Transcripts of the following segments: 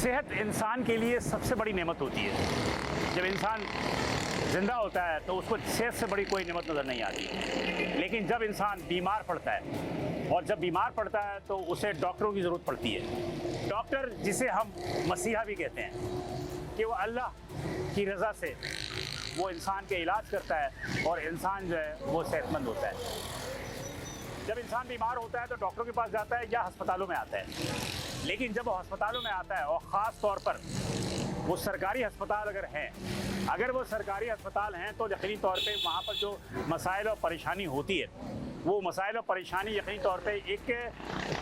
सेहत इंसान के लिए सबसे बड़ी नेमत होती है। जब इंसान ज़िंदा होता है तो उसको सेहत से बड़ी कोई नेमत नज़र नहीं आती। लेकिन जब इंसान बीमार पड़ता है और जब बीमार पड़ता है तो उसे डॉक्टरों की ज़रूरत पड़ती है। डॉक्टर, जिसे हम मसीहा भी कहते हैं, कि वो अल्लाह की रज़ा से वो इंसान के इलाज करता है और इंसान जो है वो सेहतमंद होता है। जब इंसान बीमार होता है तो डॉक्टरों के पास जाता है या अस्पतालों में आता है। लेकिन जब वो अस्पतालों में आता है और ख़ास तौर पर वो सरकारी अस्पताल अगर वो सरकारी अस्पताल हैं तो यकीनी तौर पे वहाँ पर जो मसाइल और परेशानी होती है, वो मसाइल और परेशानी यकीनी तौर पे एक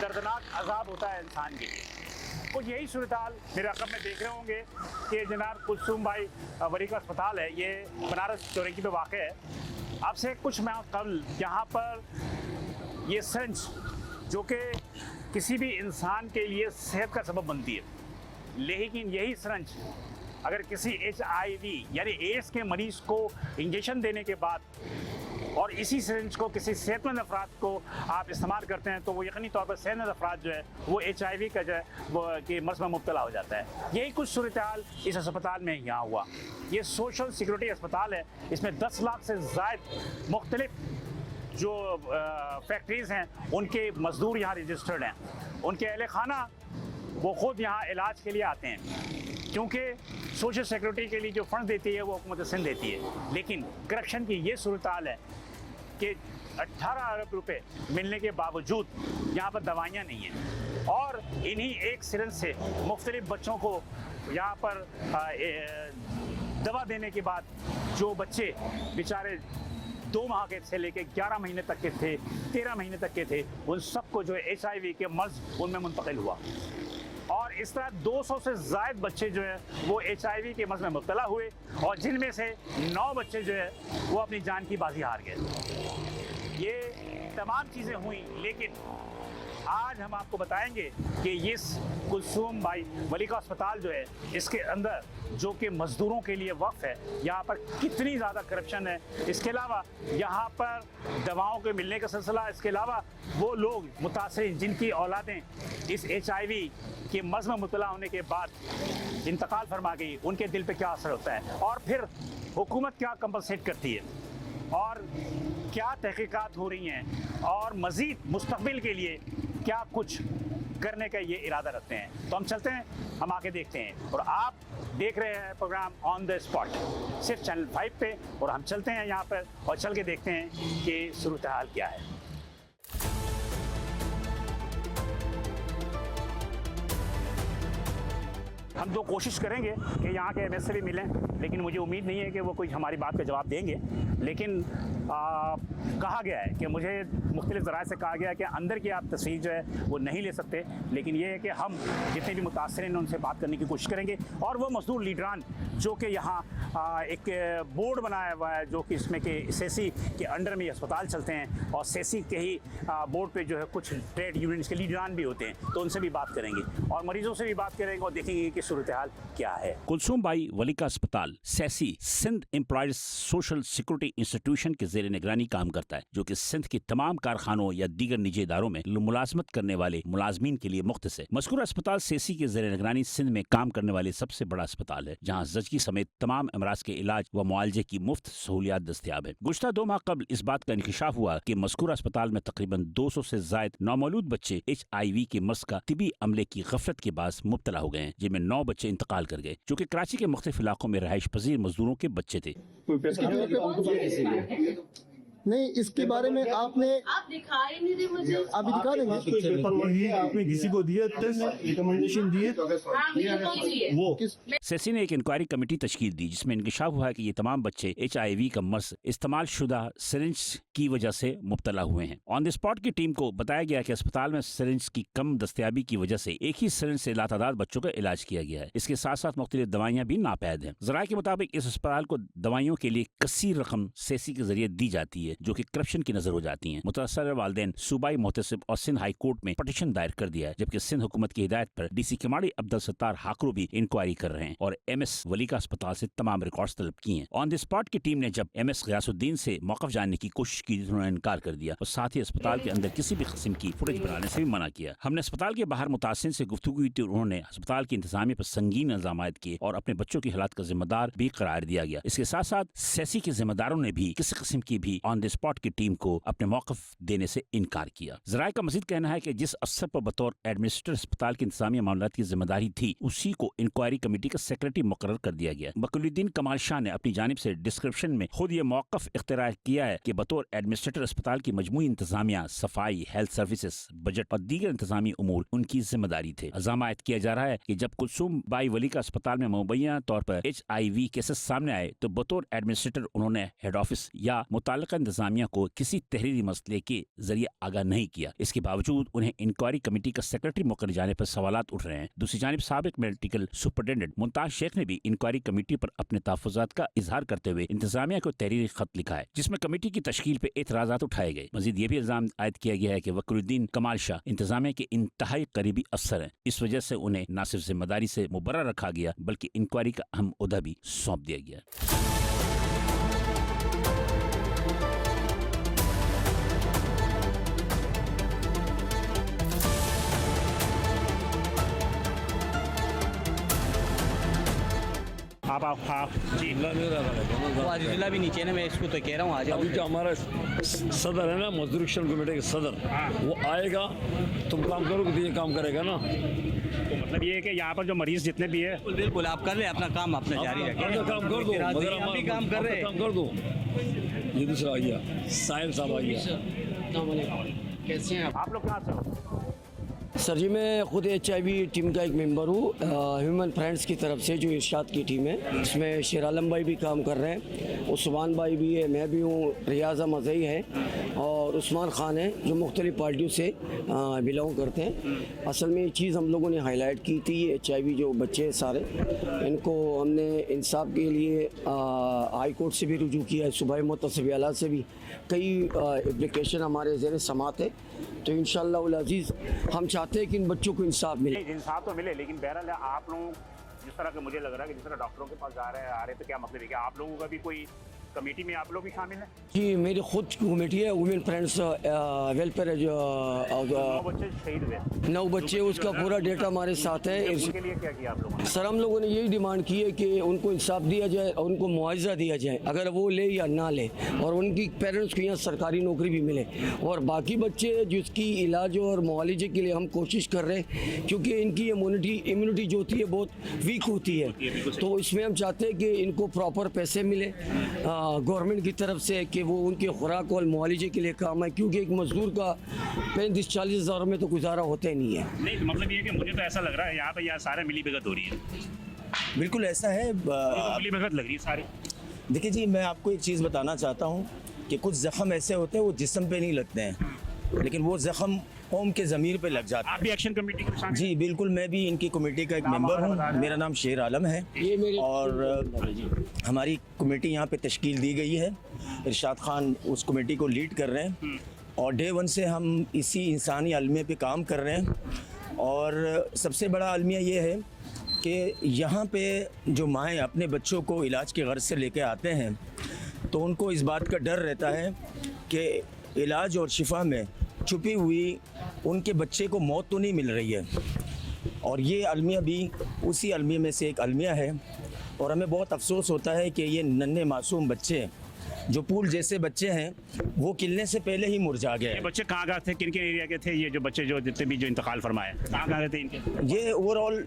दर्दनाक अज़ाब होता है इंसान के लिए। कुछ यही सूरत हाल मेरे रकम में देख रहे होंगे कि जनाब कुलसूम भाई वली का अस्पताल है, ये बनारस चौराहे पे वाक़ है। अब से कुछ माह कबल यहाँ पर ये सिरिंज जो कि किसी भी इंसान के लिए सेहत का सबब बनती है, लेकिन यही सिरिंज अगर किसी HIV यानी एड्स के मरीज़ को इंजेक्शन देने के बाद और इसी सिरिंज को किसी सेहतमंद अफराद को आप इस्तेमाल करते हैं तो वो यकीनी तौर पर सेहतमंद अफराद जो है वो HIV का जो है वो कि मर्ज़ में मुब्तला हो जाता है। यही कुछ सूरत हाल इस अस्पताल में यहाँ हुआ। ये सोशल सिक्योरिटी अस्पताल है, इसमें 10 लाख से ज़ायद मुख्तलिफ जो फैक्ट्रीज़ हैं उनके मज़दूर यहाँ रजिस्टर्ड हैं। उनके अहले खाना वो ख़ुद यहाँ इलाज के लिए आते हैं, क्योंकि सोशल सिक्योरिटी के लिए जो फ़ंड देती है वो हुकूमत सिंध देती है। लेकिन करप्शन की ये सूरत हाल है कि 18 अरब रुपए मिलने के बावजूद यहाँ पर दवाइयाँ नहीं हैं और इन्हीं एक सिरिंज से मुख्तलिफ बच्चों को यहाँ पर दवा देने के बाद जो बच्चे बेचारे 2 माह के से लेके 11 महीने तक के थे, 13 महीने तक के थे, उन सबको जो है HIV के मर्ज़ उनमें मुंतकिल हुआ और इस तरह 200 से ज़ायद बच्चे जो है वो HIV के मर्ज़ में मुब्तला हुए और जिनमें से 9 बच्चे जो है वो अपनी जान की बाजी हार गए। ये तमाम चीज़ें हुई, लेकिन आज हम आपको बताएंगे कि ये कुलसूम भाई वली का अस्पताल जो है इसके अंदर जो कि मज़दूरों के लिए वक्फ है, यहाँ पर कितनी ज़्यादा करप्शन है। इसके अलावा यहाँ पर दवाओं के मिलने का सिलसिला, इसके अलावा वो लोग मुतासिर जिनकी औलादें इस HIV के मर्ज़ में मुब्तला होने के बाद इंतकाल फरमा गई, उनके दिल पे क्या असर होता है और फिर हुकूमत क्या कंपनसेट करती है और क्या तहकीकात हो रही हैं और मज़ीद मुस्तक़बिल के लिए क्या कुछ करने का ये इरादा रखते हैं। तो हम चलते हैं, हम आके देखते हैं और आप देख रहे हैं प्रोग्राम ऑन द स्पॉट सिर्फ चैनल 5 पे और हम चलते हैं यहाँ पर और चल के देखते हैं कि सूरत हाल क्या है। हम तो कोशिश करेंगे कि यहाँ के MS से भी मिलें, लेकिन मुझे उम्मीद नहीं है कि वो कोई हमारी बात का जवाब देंगे। लेकिन कहा गया है कि मुझे मुख्तलिफ ज़राए से कहा गया है कि अंदर की आप तस्वीर जो है वो नहीं ले सकते, लेकिन ये है कि हम जितने भी मुतासरीन उनसे बात करने की कोशिश करेंगे और वो मज़दूर लीडरान जो कि यहाँ एक बोर्ड बनाया हुआ है जो कि इसमें कि सेसी के अंडर में अस्पताल चलते हैं और सेसी के ही बोर्ड पे जो है कुछ ट्रेड यूनियंस के लीडरान भी होते हैं, तो उनसे भी बात करेंगे और मरीजों से भी बात करेंगे और देखेंगे कि सूरत हाल क्या है। कुलसूम भाई वली का अस्पताल SESSI Sindh employees social security institution के ज़ेर निगरानी काम करता है, जो कि सिंध के तमाम कारखानों या दीगर निजी इदारों में मुलाजमत करने वाले मुलाजमीन के लिए मुख्तस है। मज़कूर अस्पताल सेसी के ज़ेर निगरानी सिंध में काम करने वाले सबसे बड़ा अस्पताल है, जहाँ ज़चगी समेत तमाम अमराज के इलाज व मुआलजे की मुफ्त सहूलियात दस्तयाब है। गुज़श्ता 2 माह कबल इस बात का इंकशाफ हुआ कि मज़कूर अस्पताल में तकरीबन 200 से ज़ायद नौमौलूद बच्चे HIV के मर्ज़ का तिबी अमले की गफलत के बाद मुब्तला हो गए हैं, जिनमें 9 बच्चे इंतकाल कर गए, जो कि कराची के मुख्तलिफ इलाकों में रहायश पजीर मजदूरों के बच्चे थे। नहीं, इसके बारे में आपने आप दिखाई नहीं दे मुझे। अभी दिखा देंगे। आपने किसी को दिया रिकमेंडेशन दिए वो सेसी ने एक इंक्वायरी कमेटी तश्कील दी, जिसमें इंकशाफ हुआ कि ये तमाम बच्चे HIV का मर्ज़ इस्तेमाल शुदा सिरिंज की वजह से मुब्तला हुए हैं। ऑन द स्पॉट की टीम को बताया गया कि अस्पताल में सिरिंज की कम दस्तयाबी की वजह से एक ही सिरिंज से लातादाद बच्चों का इलाज किया गया है। इसके साथ साथ मुख्तलिफ दवाइयाँ भी नापैद हैं। ज़राए के मुताबिक इस अस्पताल को दवाइयों के लिए कसीर रकम सेसी के जरिए दी जाती है, है जो कि करप्शन की नजर हो जाती हैं। मुतासर वालिदैन सूबाई मोहतसिब और सिंध हाई कोर्ट में पिटीशन दायर कर दिया है, जबकि सिंध हुकूमत की हिदायत पर डीसी किमाड़ी अब्दुल सत्तार हाकरू भी इंक्वायरी कर रहे हैं और एमएस वलीका अस्पताल से तमाम रिकॉर्ड्स तलब किए हैं। ऑन द स्पॉट की टीम ने जब एमएस गयासुद्दीन से मौकफ जानने की कोशिश की, उन्होंने इनकार कर दिया और साथ ही अस्पताल के अंदर किसी भी किस्म की फुटेज बनाने से भी मना किया। हमने अस्पताल के बाहर मुतासिर से गुफ्तगू की थी, उन्होंने अस्पताल की इंतजामिया पर संगीन इल्जाम किए और अपने बच्चों की हालात का जिम्मेदार भी करार दिया गया। इसके साथ साथ सेसी के जिम्मेदारों ने भी किसी किस्म की भी ऑन द स्पॉट की टीम को अपने मौकफ देने से इनकार किया। जराये का मजीद कहना है कि जिस अफसर पर बतौर एडमिनिस्ट्रेटर अस्पताल की इंतजामिया मामलात की जिम्मेदारी थी, उसी को इंक्वायरी कमेटी का सेक्रेटरी मुकर्रर कर दिया गया। बकरुद्दीन कमाल शाह ने अपनी जानिब से डिस्क्रिप्शन में खुद ये मौकफ इख्तियार किया है कि बतौर एडमिनिस्ट्रेटर अस्पताल की मजमूई इंतजामिया, सफाई, हेल्थ सर्विसेज, बजट और दीगर इंतजामी उमूर उनकी जिम्मेदारी थे। इल्जाम आयद किया जा रहा है कि जब कुलसूम बाई वली का अस्पताल में मुबैना तौर पर HIV केसेस सामने आए तो बतौर एडमिनिस्ट्रेटर उन्होंने हेड ऑफिस या मुताल्लिका इंतजामिया को किसी तहरीरी मसले के जरिए आगाह नहीं किया। इसके बावजूद उन्हें इंक्वायरी कमेटी का सेक्रेटरी मुकर्रर जाने पर सवालात उठ रहे हैं। दूसरी जानिब साबिक मेडिकल सुपरिटेंडेंट मुमताज शेख ने भी इंक्वायरी कमेटी पर अपने तहफ़्फ़ुज़ात का इजहार करते हुए इंतजामिया को तहरीरी खत लिखा है, जिसमें कमेटी की तश्कील पर एतराज़ात उठाए गए। मजीद ये भी इल्जाम आयद किया गया है कि बकरुद्दीन कमाल शाह इंतजामिया के इंतहाई करीबी अफसर हैं। इस वजह से उन्हें न सिर्फ जिम्मेदारी से मुबर्रा रखा गया बल्कि इंक्वायरी का अहम ओहदा भी सौंप दिया गया। आप जी वो आज जिला भी नीचे ना, मैं इसको तो कह रहा हूँ आ जाओ। अभी जो हमारा सदर है ना, मजदूर एक्शन कमेटी के सदर, वो आएगा, तुम काम करोगे तो ये काम करेगा ना। तो मतलब ये है कि यहाँ पर जो मरीज जितने भी है, बिल्कुल आप कर ले अपना काम, अपना जारी रखें। अपना काम कर दो, मगर हम भी काम कर रहे हैं। काम कर दो। ये दूसरा आ गया, साहिल साहब आ गया। कैसे हैं आप लोग कहाँ से हो? सर जी, मैं खुद HIV टीम का एक मेंबर हूँ, ह्यूमन फ्रेंड्स की तरफ से, जो इरशाद की टीम है। इसमें शेर आलम भाई भी काम कर रहे हैं, उस्मान भाई भी है, मैं भी हूँ, रियाज़ मज़ई है और उस्मान ख़ान है, जो मुख्तलिफ़ पार्टियों से बिलोंग करते हैं। असल में ये चीज़ हम लोगों ने हाईलाइट की थी, HIV जो बच्चे हैं सारे, इनको हमने इंसाफ के लिए हाई कोर्ट से भी रुजू किया है, सूबाई मुतसिब आला से भी कई एप्लीकेशन हमारे ज़ेर समात है। तो इंशाअल्लाह उल अज़ीज़ हम चाहते हैं कि इन बच्चों को इंसाफ मिले। इंसाफ तो मिले, लेकिन बहरहाल आप लोग जिस तरह के मुझे लग रहा है कि जिस तरह डॉक्टरों के पास जा रहे हैं आ रहे, तो क्या मतलब है कि आप लोगों का भी कोई कमेटी में आप लोग भी शामिल हैं? जी, मेरी खुद कमेटी है, वुमेन फ्रेंड्स वेलफेयर। 9 बच्चे शहीद हुए, 9 बच्चे, उसका पूरा डेटा हमारे साथ है। उनके लिए क्या किया आप लोगों ने? सर, हम लोगों ने यही डिमांड की है कि उनको इंसाफ दिया जाए और उनको मुआवजा दिया जाए, अगर वो ले या ना ले, और उनकी पेरेंट्स को यहाँ सरकारी नौकरी भी मिले। और बाकी बच्चे जिसकी इलाज और मुआवजे के लिए हम कोशिश कर रहे हैं, क्योंकि इनकी इम्यूनिटी जो होती है बहुत वीक होती है, तो इसमें हम चाहते हैं कि इनको प्रॉपर पैसे मिले गवर्नमेंट की तरफ से, कि वो उनके खुराक और मुआवजे के लिए काम है, क्योंकि एक मजदूर का 35-40 हज़ार में तो गुजारा होता ही नहीं है। नहीं, तो मतलब ये कि मुझे तो ऐसा लग रहा है यहाँ पे यार सारे मिली भगत हो रही है। बिल्कुल ऐसा है। मिली भगत लग रही है सारी। देखिए जी, मैं आपको एक चीज़ बताना चाहता हूँ कि कुछ ज़ख्म ऐसे होते हैं वो जिस्म पे नहीं लगते हैं, लेकिन वो ज़ख्म कौम के ज़मीर पे लग जाता है। आप भी एक्शन कमेटी के शामिल? जी बिल्कुल, मैं भी इनकी कमेटी का एक मेंबर हूँ। मेरा नाम शेर आलम है और हमारी कमेटी यहाँ पे तश्कील दी गई है। इरशाद खान उस कमेटी को लीड कर रहे हैं और डे 1 से हम इसी इंसानी अलमिया पे काम कर रहे हैं। और सबसे बड़ा अलमिया ये है कि यहाँ पे जो माएँ अपने बच्चों को इलाज की गर्ज से लेके आते हैं, तो उनको इस बात का डर रहता है कि इलाज और शिफा में छुपी हुई उनके बच्चे को मौत तो नहीं मिल रही है। और ये अलमिया भी उसी अलमिया में से एक अलमिया है। और हमें बहुत अफसोस होता है कि ये नन्हे मासूम बच्चे, जो पूल जैसे बच्चे हैं, वो खिलने से पहले ही मुरझा गए। ये बच्चे कहाँ थे, किन किन एरिया के थे? ये जो बच्चे जो जितने भी जो इंतकाल फरमाए, कहाँ थे इनके? ये ओवरऑल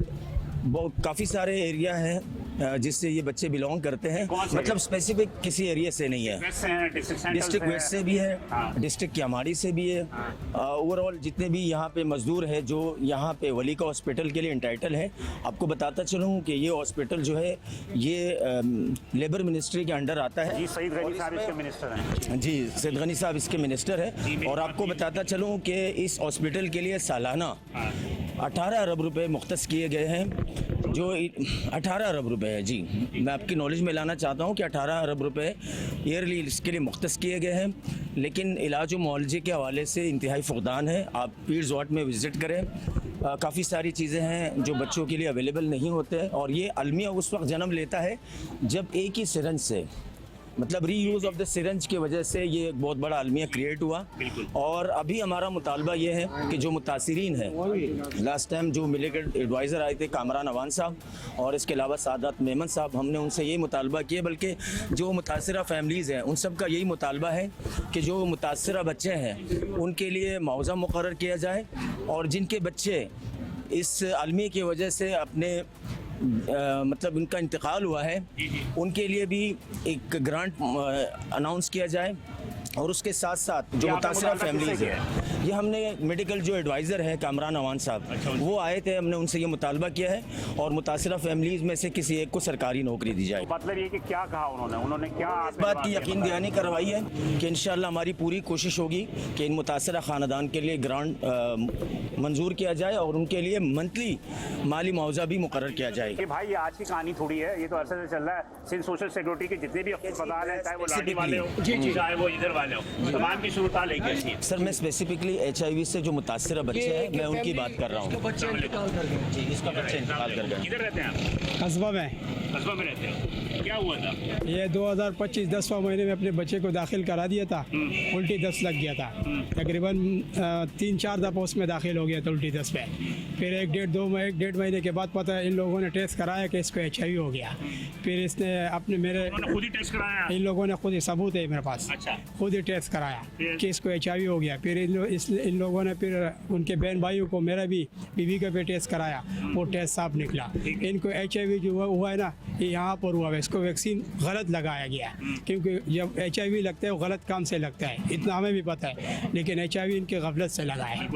काफ़ी सारे एरिया हैं जिससे ये बच्चे बिलोंग करते हैं, मतलब स्पेसिफिक किसी एरिया से नहीं है। डिस्ट्रिक्ट वेस्ट से भी है, डिस्ट्रिक्ट क्यामाड़ी से भी है। ओवरऑल जितने भी यहाँ पे मजदूर है जो यहाँ पे वली का हॉस्पिटल के लिए इंटाइटल है। आपको बताता चलूँ कि ये हॉस्पिटल जो है ये लेबर मिनिस्ट्री के अंडर आता है। जी, सईद गनी साहब इसके मिनिस्टर हैं। जी, सईद गनी साहब इसके मिनिस्टर है। और आपको बताता चलूँ कि इस हॉस्पिटल के लिए सालाना 18 अरब रुपए मुख्तस किए गए हैं, जो 18 अरब रुपए है जी। मैं आपकी नॉलेज में लाना चाहता हूँ कि 18 अरब रुपए ईयरली इसके लिए मुख्तस किए गए हैं, लेकिन इलाज व मुआलजे के हवाले से इंतहाई फुकदान है। आप पीर ज़ॉट में विज़िट करें, काफ़ी सारी चीज़ें हैं जो बच्चों के लिए अवेलेबल नहीं होते हैं, और ये अलमिया उस वक्त जन्म लेता है जब एक ही सिरंज से, मतलब री यूज़ ऑफ द सिरंज की वजह से ये एक बहुत बड़ा अलमिया क्रिएट हुआ। और अभी हमारा मुतालबा ये है कि जो मुतासिरीन हैं, लास्ट टाइम जो मिलेकर एडवाइज़र आए थे कामरान अवान साहब और इसके अलावा सादात मेमन साहब, हमने उनसे यही मुतालबा किया, बल्कि जो मुतासरा फैमिलीज़ हैं उन सब का यही मुतालबा है कि जो मुतासरा बच्चे हैं उनके लिए मुआवजा मुकर्रर किया जाए, और जिनके बच्चे इस अलमिया की वजह से अपने मतलब उनका इंतकाल हुआ है, उनके लिए भी एक ग्रांट अनाउंस किया जाए। और उसके साथ साथ जो मुतासरा फैमिलीज़ है, ये हमने मेडिकल जो एडवाइज़र है कामरान अवान साहब, वो आए थे, हमने उनसे ये मुतालबा किया है और मुतासरा फैमिलीज़ में से किसी एक को सरकारी नौकरी दी जाए। मतलब ये कि क्या कहा उन्होंने क्या इस बात की यकीन दहानी करवाई है कि इंशाअल्लाह हमारी पूरी कोशिश होगी कि इन मुतासरा ख़ानदान के लिए ग्रांट मंजूर किया जाए और उनके लिए मंथली माली मुआवजा भी मुकर्रर किया जाए। कि भाई ये आज की कहानी थोड़ी है, ये तो अरसे से चल रहा है। सिंध सोशल सिक्योरिटी के जितने भी अस्पताल हैं, चाहे वो लाठी वाले हो, चाहे वो इधर वाले हो, तमाम की सूरत लेके सर मैं स्पेसिफिकली HIV से जो मुतासरा बच्चे हैं मैं उनकी बात कर रहा हूँ। जी, इसका बच्चा इंतकाल कर गया। किधर रहते हैं आप? कस्बा में रहते हो। क्या हुआ था? ये 2025 10वां महीने में अपने बच्चे को दाखिल करा दिया था, उल्टी दस्त लग गया था। तकरीबन 3-4 दफ़ा उसमें दाखिल हो गया था उल्टी दस्त पे। फिर 1-1.5 महीने के बाद पता है इन लोगों ने टेस्ट कराया कि इसको HIV हो गया। फिर इसने अपने मेरे खुद ही टेस्ट कराया? इन लोगों ने खुद ही सबूत है मेरे पास। अच्छा। खुद ही टेस्ट कराया कि इसको HIV हो गया। फिर इन लोगों ने फिर उनके बहन भाइयों को, मेरा भी बीवी का भी टेस्ट कराया, वो टेस्ट साफ निकला। इनको HIV जो हुआ है ना, ये यहाँ पर हुआ है। इसको वैक्सीन गलत लगाया गया, क्योंकि जब HIV लगता है वो गलत काम से लगता है, इतना हमें भी पता है, लेकिन HIV इनके गफलत से लगा है।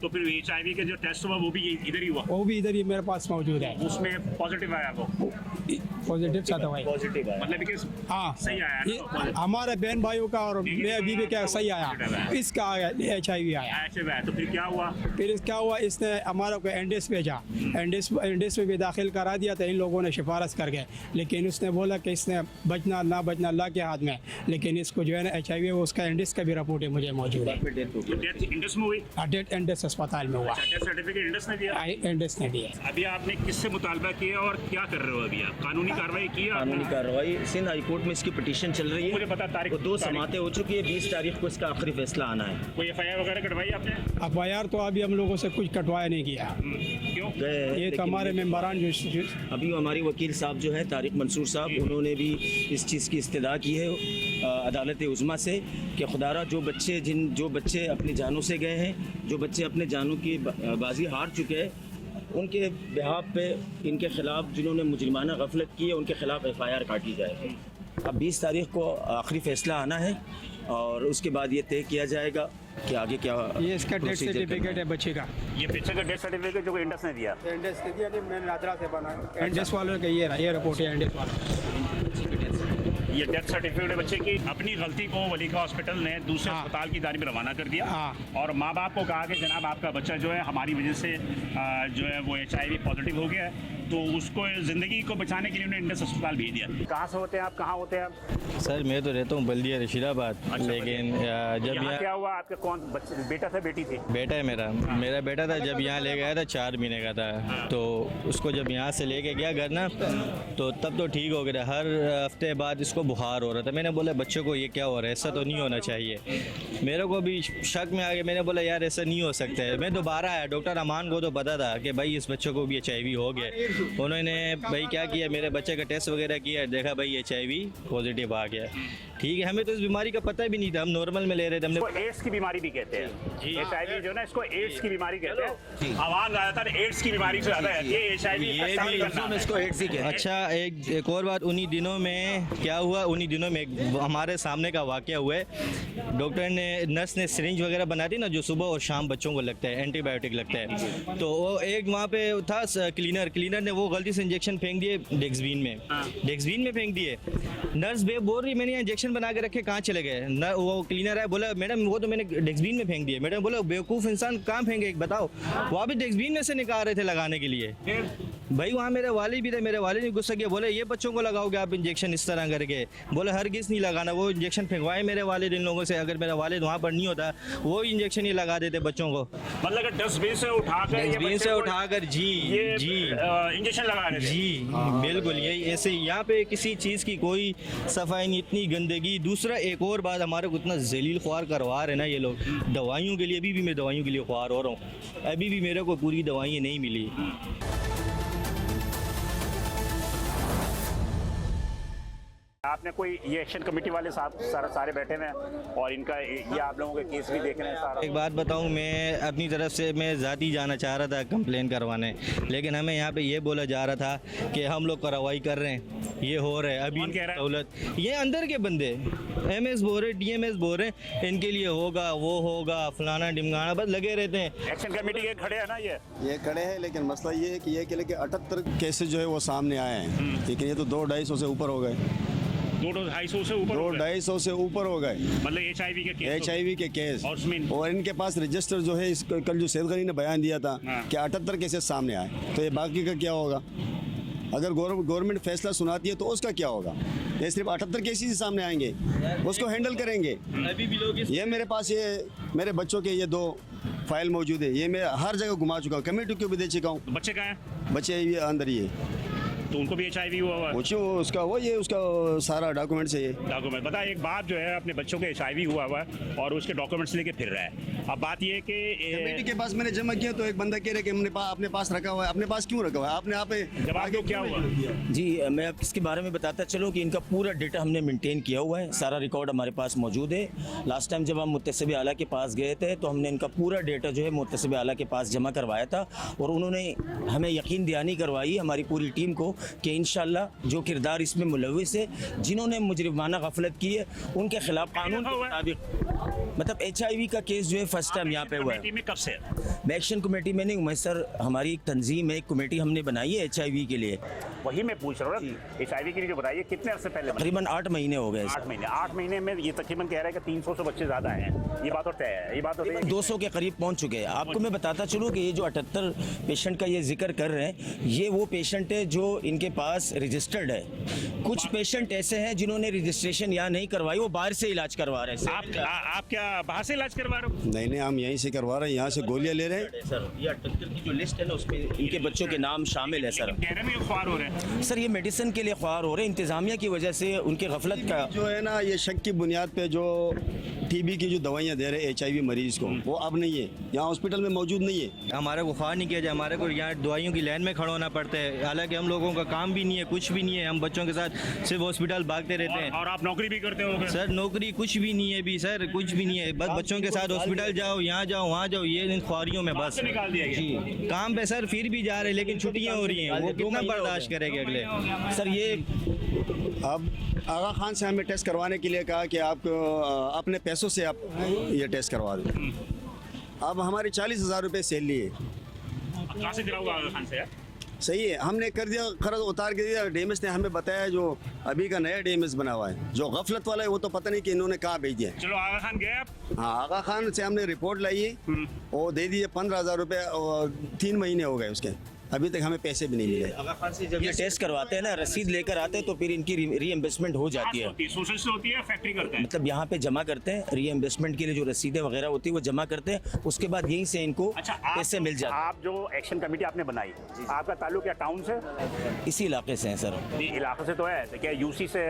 तो फिर HIV का जो टेस्ट हुआ वो भी इधर ही हुआ? वो भी इधर ही मेरे पास मौजूद है। उसमें पॉजिटिव आया? वो पॉजिटिव सा दवाई पॉजिटिव आया, मतलब कि हाँ सही आया। हमारे बहन भाइयों का और मेरे बीवी का सही आया, इसका आया HIV आया। तो फिर क्या हुआ? क्या हुआ, इसने हमारा को एंडेस भेजा, एंडेस में भी दाखिल करा दिया था। इन लोगों ने सिफारिश कर गए, लेकिन उसने बोला कि इसने बचना ना बचना अल्लाह के हाथ में, लेकिन इसको जो है ना HIV है, उसका एंडेस का भी रिपोर्ट है मुझे मौजूद है। इंडस में हुई? डेथ एंडेस अस्पताल में हुआ। सर्टिफिकेट इंडस ने दिया? एंडेस ने दिया। अभी आपने किससे मुतालबा किया और क्या कर रहे हो अभी आप? कानूनी कार्रवाई की? कानूनी कार्रवाई सिंध हाई कोर्ट में इसकी पिटीशन चल रही है। मुझे पता तारीख 2 समातें हो चुकी है, 20 तारीख को इसका आखिरी फैसला आना है। कोई FIR वगैरह कटवाई आपने? FIR तो अभी हम लोगों से कुछ कटवाया नहीं किया। क्यों? ये तो हमारे मेम्बरान जो अभी हमारी वकील साहब जो है तारिक मंसूर साहब, उन्होंने भी इस चीज़ की इस्तदा की है अदालत उज़्मा से कि खुदारा जो बच्चे अपनी जानों से गए हैं, जो बच्चे अपने जानों की बाजी हार चुके हैं, उनके बिहाफ पे इनके खिलाफ जिन्होंने मुजरिमाना गफलत की है उनके खिलाफ FIR काटी जाए। अब 20 तारीख को आखिरी फैसला आना है और उसके बाद ये तय किया जाएगा कि आगे क्या। ये इसका डेथ सर्टिफिकेट है बच्चे का, ये बच्चे का डेथ सर्टिफिकेट जो इंडस ने दिया? एंडेस ने दिया, मैंने नादरा से बनाया। एंडेस वालों का ये रिपोर्ट है एंडेस वाला। ये डेथ सर्टिफिकेट है बच्चे की। अपनी गलती को वलीका हॉस्पिटल ने दूसरे अस्पताल की दारी में रवाना कर दिया और माँ बाप को कहा कि जनाब आपका बच्चा जो है हमारी वजह से जो है वो HIV पॉजिटिव हो गया है, तो उसको ज़िंदगी को बचाने के लिए उन्होंने इंडस अस्पताल भेज दिया। कहाँ से होते हैं आप? कहाँ होते हैं आप? सर मैं तो रहता हूँ बल्दिया रशीदाबाद। अच्छा, लेकिन जब यहाँ क्या हुआ आपके? कौन बच्चे? बेटा था बेटी थी? बेटा है मेरा बेटा था। जब यहाँ ले गया था 4 महीने का था, तो उसको जब यहाँ से लेके गया घर ना, तो तब तो ठीक हो गया। हर हफ्ते बाद इसको बुखार हो रहा था। मैंने बोला बच्चे को ये क्या हो रहा है, ऐसा तो नहीं होना चाहिए। मेरे को भी शक में आ गया, मैंने बोला यार ऐसा नहीं हो सकता है। मैं दोबारा आया, डॉक्टर अमान को तो पता था कि भाई इस बच्चे को भी HIV हो गया। उन्होंने भाई क्या किया, मेरे बच्चे का टेस्ट वगैरह किया, देखा भाई HIV पॉजिटिव आ गया। ठीक है, हमें तो इस बीमारी का पता भी नहीं था, हम नॉर्मल में ले रहे थे। हमने एड्स की बीमारी भी कहते हैं, HIV जो ना इसको एड्स की बीमारी कहते हैं। आवाज ज़्यादातर एड्स की बीमारी से ज़्यादा है, ये HIV इसको एड्स ही कहते हैं। अच्छा, एक और बात, उन्हीं दिनों में क्या हुआ, उन्हीं दिनों में हमारे सामने का वाकया हुआ है। डॉक्टर ने, नर्स ने सिरिंज वगैरह बना दी ना, जो सुबह और शाम बच्चों को लगता है, एंटीबायोटिक लगता है। तो वो एक वहाँ पे था क्लीनर ने वो गलती से इंजेक्शन फेंक दिए डेक्सबीन में फेंक दिए। नर्स बोल रही मैंने इंजेक्शन बर्तन बना के रखे, कहाँ चले गए? ना वो क्लीनर है, बोला मैडम वो तो मैंने डस्टबिन में फेंक दिए। मैडम बोला बेवकूफ़ इंसान कहाँ फेंके बताओ, वहाँ भी डस्टबिन में से निकाल रहे थे लगाने के लिए। भाई वहाँ मेरे वालिद भी थे, मेरे वालिद ने गुस्सा किया, बोले ये बच्चों को लगाओगे आप इंजेक्शन इस तरह करके? बोले हरगिज़ नहीं लगाना। वो इंजेक्शन फेंकवाए मेरे वालिद इन लोगों से, अगर मेरा वालिद वहाँ पर नहीं होता वो इंजेक्शन ही लगा देते बच्चों को। मतलब डस्टबिन से उठाकर जी इंजेक्शन लगा रहे थे। जी बिल्कुल यही ऐसे। यहाँ पे किसी चीज़ की कोई सफाई नहीं, इतनी गंदगी। दूसरा एक और बात, हमारे को इतना जलील ख्वार करवा रहे ना ये लोग दवाइयों के लिए। अभी भी मैं दवाइयों के लिए ख्वार हो रहा हूँ, अभी भी मेरे को पूरी दवाइयाँ नहीं मिली। आपने कोई ये एक्शन कमेटी वाले साहब सारे बैठे हुए हैं और इनका ये आप लोगों के केस भी देख रहे हैं सारा। एक बात बताऊं, मैं अपनी तरफ से मैं ज़ाती जाना चाह रहा था कंप्लेन करवाने, लेकिन हमें यहाँ पे ये बोला जा रहा था कि हम लोग कार्रवाई कर रहे हैं, ये हो रहा है। अभी सहूलत ये अंदर के बंदे MS बोल रहे, DMS बोल रहे इनके लिए होगा वो होगा फलाना ढिमकाना, बस लगे रहते हैं। एक्शन कमेटी के खड़े हैं ना ये खड़े हैं, लेकिन मसला ये है कि ये 78 केसेस जो है वो सामने आए हैं, लेकिन ये तो 200-250 से ऊपर हो गए। 200-250 से ऊपर 200-250 से ऊपर हो गए, मतलब HIV के केस और इनके पास रजिस्टर जो है कल जो सैयद गनी ने बयान दिया था कि 78 केसेस सामने आए, तो ये बाकी का क्या होगा? अगर गवर्नमेंट फैसला सुनाती है तो उसका क्या होगा? ये सिर्फ 78 केसेस ही सामने आएंगे, उसको हैंडल करेंगे। अभी भी लोग ये मेरे पास ये मेरे बच्चों के ये 2 फाइल मौजूद है, ये मैं हर जगह घुमा चुका हूँ, कमेटी को भी दे चुका हूँ। बच्चे कहाँ हैं? बच्चे ये अंदर ही है, तो उनको भी HIV हुआ है? उसका सारा डॉक्यूमेंट्स है ये डॉक्यूमेंट। बता, एक बाप जो है अपने बच्चों के HIV हुआ हुआ है और उसके डॉक्यूमेंट्स लेके फिर रहा है। अब बात ये है कि कमेटी के पास मैंने जमा किया तो एक बंदा कह रहा है कि हमने अपने पास रखा हुआ है। अपने पास क्यों रखा हुआ है? आपने जवाब दो, क्या हुआ? जी मैं अब इसके बारे में बताता चलो कि इनका पूरा डेटा हमने मेंटेन किया हुआ है, सारा रिकॉर्ड हमारे पास मौजूद है। लास्ट टाइम जब हम मुत्तसिब आला के पास गए थे तो हमने इनका पूरा डेटा जो है मुत्तसिब आला के पास जमा करवाया था और उन्होंने हमें यकीन दहानी करवाई हमारी पूरी टीम को कि इंशाल्लाह जो किरदार इसमें मुलविस है, जिन्होंने मुजरिमाना गफलत की है, उनके खिलाफ कानून के मुताबिक, मतलब HIV का केस जो है फर्स्ट टाइम यहाँ पे हुआ है। कब से? मैं एक्शन कमेटी में नहीं हूँ मैं सर, हमारी एक तंजीम है, एक कमेटी हमने बनाई है HIV के लिए। वही मैं पूछ रहा हूँ, HIV के लिए जो बनाई है कितने अर्से पहले? तकरीबन 8 महीने हो गए। 8 महीने में ये तकरीबन कह रहा है कि 300 से बच्चे ज़्यादा हैं। ये बात होता है, ये बात होती है 200 के करीब पहुँच चुके हैं। आपको मैं बताता चलूँ कि ये जो 78 पेशेंट का ये जिक्र कर रहे हैं, ये वो पेशेंट है जो इनके पास रजिस्टर्ड है। कुछ पेशेंट ऐसे हैं जिन्होंने रजिस्ट्रेशन यहाँ नहीं करवाई, वो बाहर से इलाज करवा रहे हैं। आप क्या बाहर से इलाज करवा रहे हो? नहीं, हम यहीं से करवा रहे हैं, यहाँ से गोलियाँ ले रहे हैं सर। ये 78 की जो लिस्ट है ना उसमें इनके बच्चों के नाम शामिल है सर। कह रहे हैं ख्वार हो रहे हैं सर, ये मेडिसिन के लिए ख्वार हो रहे हैं, इंतजामिया की वजह से उनके गफलत का जो है ना, ये शक की बुनियाद पे जो TB की जो दवाइयाँ दे रहे हैं HIV मरीज को, वो अब नहीं है, यहाँ हॉस्पिटल में मौजूद नहीं है। हमारे को ख्वार नहीं किया जाए, हमारे को यहाँ दवाइयों की लाइन में खड़ा होना पड़ता है, हालांकि हम लोगों का काम भी नहीं है, कुछ भी नहीं है, हम बच्चों के साथ सिर्फ हॉस्पिटल भागते रहते हैं। और आप नौकरी भी करते हो? सर नौकरी कुछ भी नहीं है भी सर, कुछ भी नहीं है, बस बच्चों के साथ हॉस्पिटल जाओ, यहाँ जाओ वहाँ जाओ, ये इन ख्वारियों में बस निकाल दिया गया। जी काम पे सर फिर भी जा रहे हैं, लेकिन छुट्टियाँ हो रही हैं, वो कितना बर्दाश्त करेंगे अगले? सर ये अब आगा खान से हमें टेस्ट करवाने के लिए कहा कि आप अपने पैसों से आप ये टेस्ट करवा दें। अब हमारे 40,000 रुपये सेल लिए। कहाँ से दिलाऊंगा आगा खान से? सही है, हमने कर दिया, कर्ज उतार के दिया। DMS ने हमें बताया जो अभी का नया DMS बना हुआ है, जो गफलत वाला है, वो तो पता नहीं कि इन्होंने कहाँ भेज दिया। चलो आगा खान गए आप? हाँ, आगा खान से हमने रिपोर्ट लाई है, वो दे दिए 15,000 रुपये और 3 महीने हो गए उसके, अभी तक हमें पैसे भी नहीं मिले। आगा खान से जब ये टेस्ट करवाते हैं ना, रसीद लेकर आते हैं तो फिर इनकी रीइंवेस्टमेंट हो जाती है। सोशल से होती है, फैक्ट्री करते हैं, मतलब यहाँ पे जमा करते हैं, रीइंवेस्टमेंट के लिए जो रसीदें वगैरह होती है वो जमा करते हैं, उसके बाद यहीं से इनको पैसे मिल जाते हैं। आप जो एक्शन कमेटी आपने बनाई, आपका ताल्लुक क्या टाउन से? इसी इलाके से है सर। इलाके से तो है, तो क्या UC से,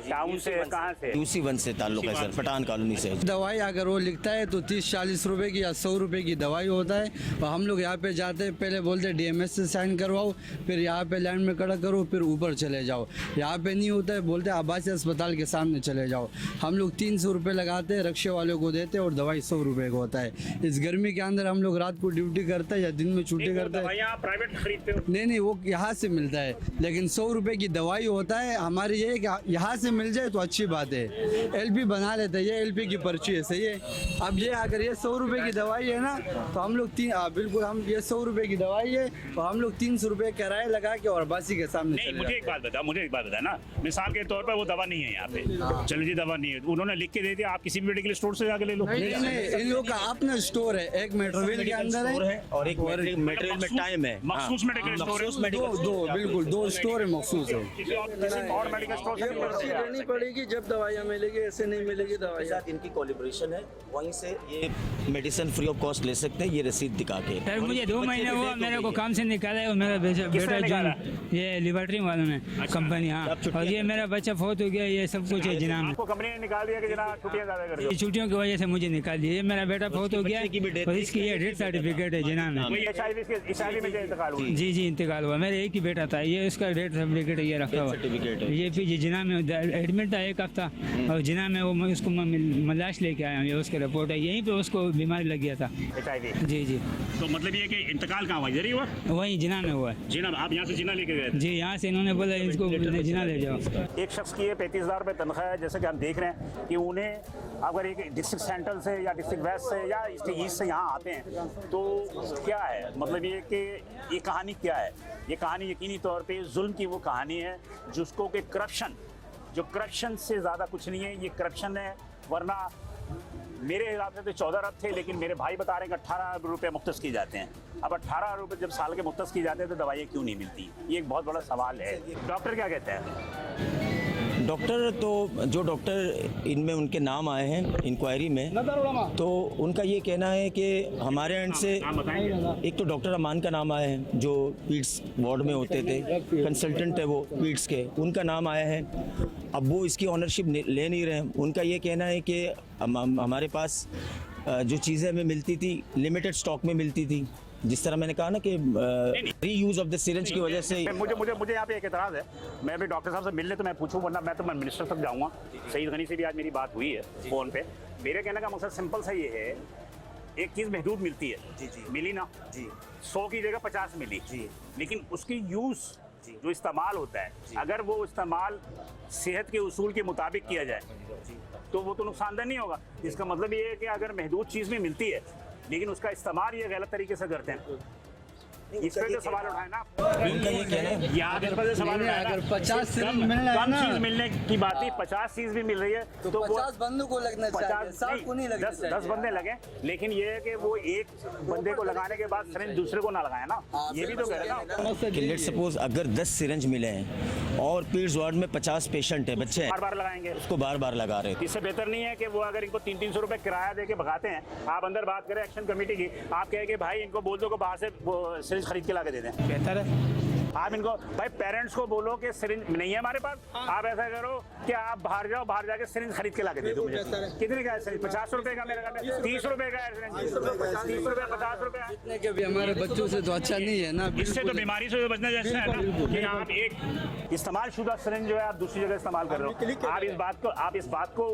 टाउन से, कहाँ से? UC 1 से ताल्लुक है सर, पठान कॉलोनी से। दवाई अगर वो लिखता है तो 30-40 रुपए की या 100 रुपए की दवाई होता है, और हम लोग यहाँ पे जाते हैं, पहले बोलते हैं DMS से साइन करवाओ, फिर यहाँ पे लाइन में खड़ा करो, फिर ऊपर चले जाओ। यहाँ पे नहीं होता है, बोलते हैं आबासी अस्पताल के सामने चले जाओ। हम लोग 300 रुपये लगाते हैं, रक्शे वालों को देते हैं, और दवाई 100 रुपये का होता है। इस गर्मी के अंदर हम लोग रात को ड्यूटी करते हैं या दिन में छुट्टी करते हैं। प्राइवेट खरीदते हो? नहीं, वो यहाँ से मिलता है, लेकिन 100 रुपये की दवाई होता है। हमारी ये कि यहाँ से मिल जाए तो अच्छी बात है, LP बना लेते हैं, ये LP की पर्ची है, सही है। अब ये अगर ये 100 रुपये की दवाई है ना, तो हम लोग बिल्कुल हम ये 100 रुपये की दवाई है, और हम हम लोग 300 रुपए किराया लगा के और बासी के सामने नहीं, चले मुझे जाते एक बात बता ना, मिसाल के तौर पर वो दवा नहीं है यहाँ पे, चलो जी दवा नहीं है, उन्होंने लिख के दे दिया, आप किसी भी मेडिकल स्टोर से जाके ले लो। नहीं, इन लोगों का अपना स्टोर है, एक मेट्रोवेल के अंदर है और एक मटेरियल में टाइम है। मखसूस मेडिकल स्टोर है, दो बिल्कुल 2 स्टोर है मखसूस है। किसी और मेडिकल स्टोर से नहीं ले सकते आप। देनी पड़ेगी जब दवाइयाँ मिलेगी, ऐसे नहीं मिलेगी दवाइयाँ। साथ इनकी कोलिब्रेशन है, वहीं से ये मेडिसिन फ्री ऑफ कॉस्ट ले सकते हैं, ये रसीद दिखा के। सर मुझे 2 महीने हुआ मेरे को काम से निकाला है और मेरा बेटा निकाला? जो ये लिबर्टी वालों ने कंपनी, हाँ, और ये मेरा बच्चा फौत हो गया, ये सब कुछ है जिना में। आपको कंपनी ने निकाल दिया कि जना छुट्टियां ज्यादा कर दो। ये छुट्टियों की वजह से मुझे निकाल दिया, ये मेरा बेटा फौत हो गया और इसकी ये डेथ सर्टिफिकेट है जिना में। HIV में इंतकाल हुआ। जी इंतकाल हुआ, मेरे एक ही बेटा था, ये उसका डेथ सर्टिफिकेट ये रखा हुआ सर्टिफिकेट है। ये फिर जिना में एडमिट था 1 हफ्ता, और जिना में वो मैं उसको लाश लेके आया हूँ, ये उसका रिपोर्ट है, यहीं पे उसको बीमारी लग गया था। HIV जी तो मतलब ये कि इंतकाल कहाँ हुआ, इधर ही हुआ? वहीं जिना में हुआ है। जिना, आप यहाँ से जिना लेके गए थे? जी यहाँ से इन्होंने बोला इसको जिना ले जाओ। एक शख्स की 35,000 रुपये तनख्वाह है, जैसे कि हम देख रहे हैं कि उन्हें अगर एक डिस्ट्रिक्ट सेंट्रल से या डिस्ट्रिक्ट वेस्ट से या ईस्ट से यहाँ आते हैं तो क्या है, मतलब ये कि ये कहानी क्या है? ये कहानी यकीनी तौर पे जुल्म की वो कहानी है जिसको कि करप्शन से ज़्यादा कुछ नहीं है, ये करप्शन है। वरना मेरे हिसाब से तो 14 अरब थे, लेकिन मेरे भाई बता रहे हैं कि 18 अरब रुपये मुख्तस किए जाते हैं। अब 18 अरब रुपये जब साल के मुख्तस किए जाते हैं तो दवाइयाँ क्यों नहीं मिलती? ये एक बहुत बड़ा सवाल है। डॉक्टर क्या कहते हैं? डॉक्टर तो जो डॉक्टर इनमें उनके नाम आए हैं इंक्वायरी में, तो उनका ये कहना है कि हमारे एंड से एक तो डॉक्टर अमान का नाम आया है जो पीड्स वार्ड में होते थे, कंसल्टेंट है वो पीड्स के, उनका नाम आया है। अब वो इसकी ऑनरशिप ले नहीं रहे। उनका ये कहना है कि हमारे पास जो चीज़ें हमें मिलती थी लिमिटेड स्टॉक में मिलती थी, जिस तरह मैंने कहा ना कि रीयूज ऑफ द सिरिंज की वजह से। मुझे यहाँ पे एक एतराज़ है, मैं अभी डॉक्टर साहब से मिलने तो मैं पूछूं, वरना मैं तो मिनिस्टर तक जाऊँगा। सईद गनी से भी आज मेरी बात हुई है फ़ोन पे। मेरे कहने का मकसद सिंपल सा ये है, एक चीज़ महदूद मिलती है, जी मिली ना जी, 100 की जगह 50 मिली जी, लेकिन उसकी यूज़ जो इस्तेमाल होता है, अगर वो इस्तेमाल सेहत के उसूल के मुताबिक किया जाए तो वो तो नुकसानदेह नहीं होगा। इसका मतलब ये है कि अगर महदूद चीज़ भी मिलती है लेकिन उसका इस्तेमाल ये गलत तरीके से करते हैं, इस पर तो सवाल उठाए ना। उनका ये कहना है यार इस पर सवाल उठाए ना, अगर 50 चीज मिल रहा है कम ना, चीज मिलने की बात ही, 50 चीज भी मिल रही है तो 50 बंदों को लगना चाहिए, 60 को नहीं लगना चाहिए। 10 बंदे लगे, लेकिन ये है कि वो एक बंदे को लगाने के बाद सिरिंज दूसरे को ना लगाए ना, ये भी तो कह रहे ना। कि लेट सपोज अगर 10 सिरिंज मिले हैं और पीड्स वार्ड में 50 पेशेंट है, बच्चे हैं, बार लगाएंगे उसको बार बार लगा रहे थे। इससे बेहतर नहीं है कि वो अगर इनको 300-300 रुपए किराया दे के भगाते हैं, आप अंदर बात करें एक्शन कमेटी की, आप कहें कि भाई इनको बोल दो कि बाहर से वो सिरिंज खरीद के ला के दे दें, बेहतर है। आप इनको भाई पेरेंट्स को बोलो कि सिरिंज नहीं है हमारे पास, आप ऐसा करो कि आप बाहर जाओ, बाहर जाके सिरिंज खरीद के ला के दे दो मुझे। कितने का है सिरिंज? 50 रुपए का, मेरे घर में 30 रुपए का है सिरिंज, 30 रुपए 50 रुपए। इतने के भी हमारे बच्चों से तो अच्छा नहीं है ना, इससे तो बीमारी से बचना जैसा है ना कि आप एक इस्तेमाल शुदा सिरिंज जो है आप दूसरी जगह इस्तेमाल कर रहे हो। आप इस बात को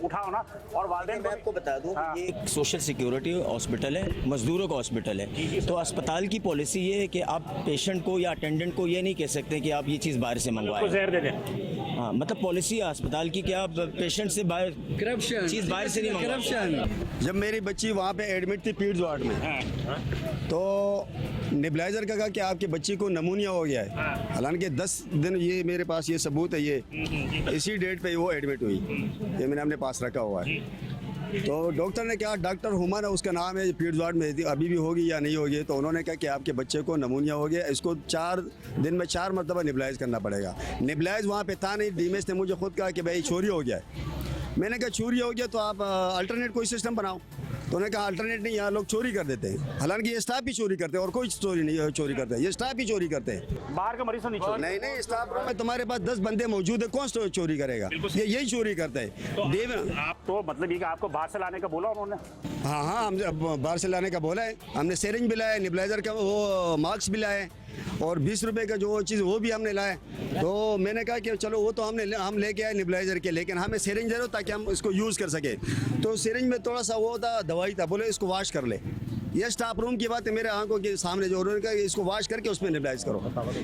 उठाओ ना। और वालिदैन मैं आपको बता दूं, ये एक सोशल सिक्योरिटी हॉस्पिटल है, मजदूरों का हॉस्पिटल है, तो अस्पताल की पॉलिसी ये है कि आप पेशेंट को या अटेंडेंट को ये नहीं कह सकते कि आप ये चीज़ बाहर से मंगवाएं, जहर दे दें। हाँ, मतलब पॉलिसी है अस्पताल की कि आप पेशेंट से बाहर करप्शन चीज़ बाहर से नहीं मंगवाएं। करप्शन। जब मेरी बच्ची वहाँ पे एडमिट थी पीड्स वार्ड में, तो नेबुलाइजर का कहा कि आपकी बच्ची को नमूनिया हो गया है। हालांकि 10 दिन, ये मेरे पास ये सबूत है, ये इसी डेट पे वो एडमिट हुई, ये मैंने अपने पास रखा हुआ है। तो डॉक्टर ने कहा, डॉक्टर हुमा ना उसका नाम है, पीड्स वार्ड में अभी भी होगी या नहीं होगी, तो उन्होंने कहा कि आपके बच्चे को नमूनिया हो गया, इसको 4 दिन में 4 मरतबा नेबुलाइज करना पड़ेगा। नेबुलाइज वहाँ पे था नहीं, डीएमएस ने मुझे खुद कहा कि भाई चोरी हो गया है। मैंने कहा चोरी हो गया तो आप अल्टरनेट कोई सिस्टम बनाओ, तो उन्होंने कहा अल्टरनेट नहीं, यहाँ लोग चोरी कर देते हैं। हालांकि ये स्टाफ ही चोरी करते हैं और कोई चोरी नहीं चोरी करते हैं, ये स्टाफ ही चोरी करते हैं। बाहर का मरीज नहीं चोरी। नहीं, स्टाफ रूम में तुम्हारे पास 10 बंदे मौजूद है, कौन चोरी करेगा? ये यही चोरी करते हैं। आप तो मतलब ये कि आपको बाहर से लाने का बोला उन्होंने? हाँ, हमने बाहर से लाने का बोला है, हमने सिरिंज भी लाया, नेबुलाइजर का वो मास्क भी लाए और 20 रुपए का जो चीज़ वो भी हमने लाए। तो मैंने कहा कि चलो वो तो हम लेके आए नेबुलाइजर के, लेकिन हमें सिरिंज दे दो ताकि हम इसको यूज़ कर सके। तो सिरिंज में थोड़ा सा वो था, दवाई था, बोले इसको वाश कर ले। ये स्टाफ रूम की बात है, मेरे आंखों के सामने जो उन्होंने कहा इसको वाश करके उसमें नेबुलाइज करो।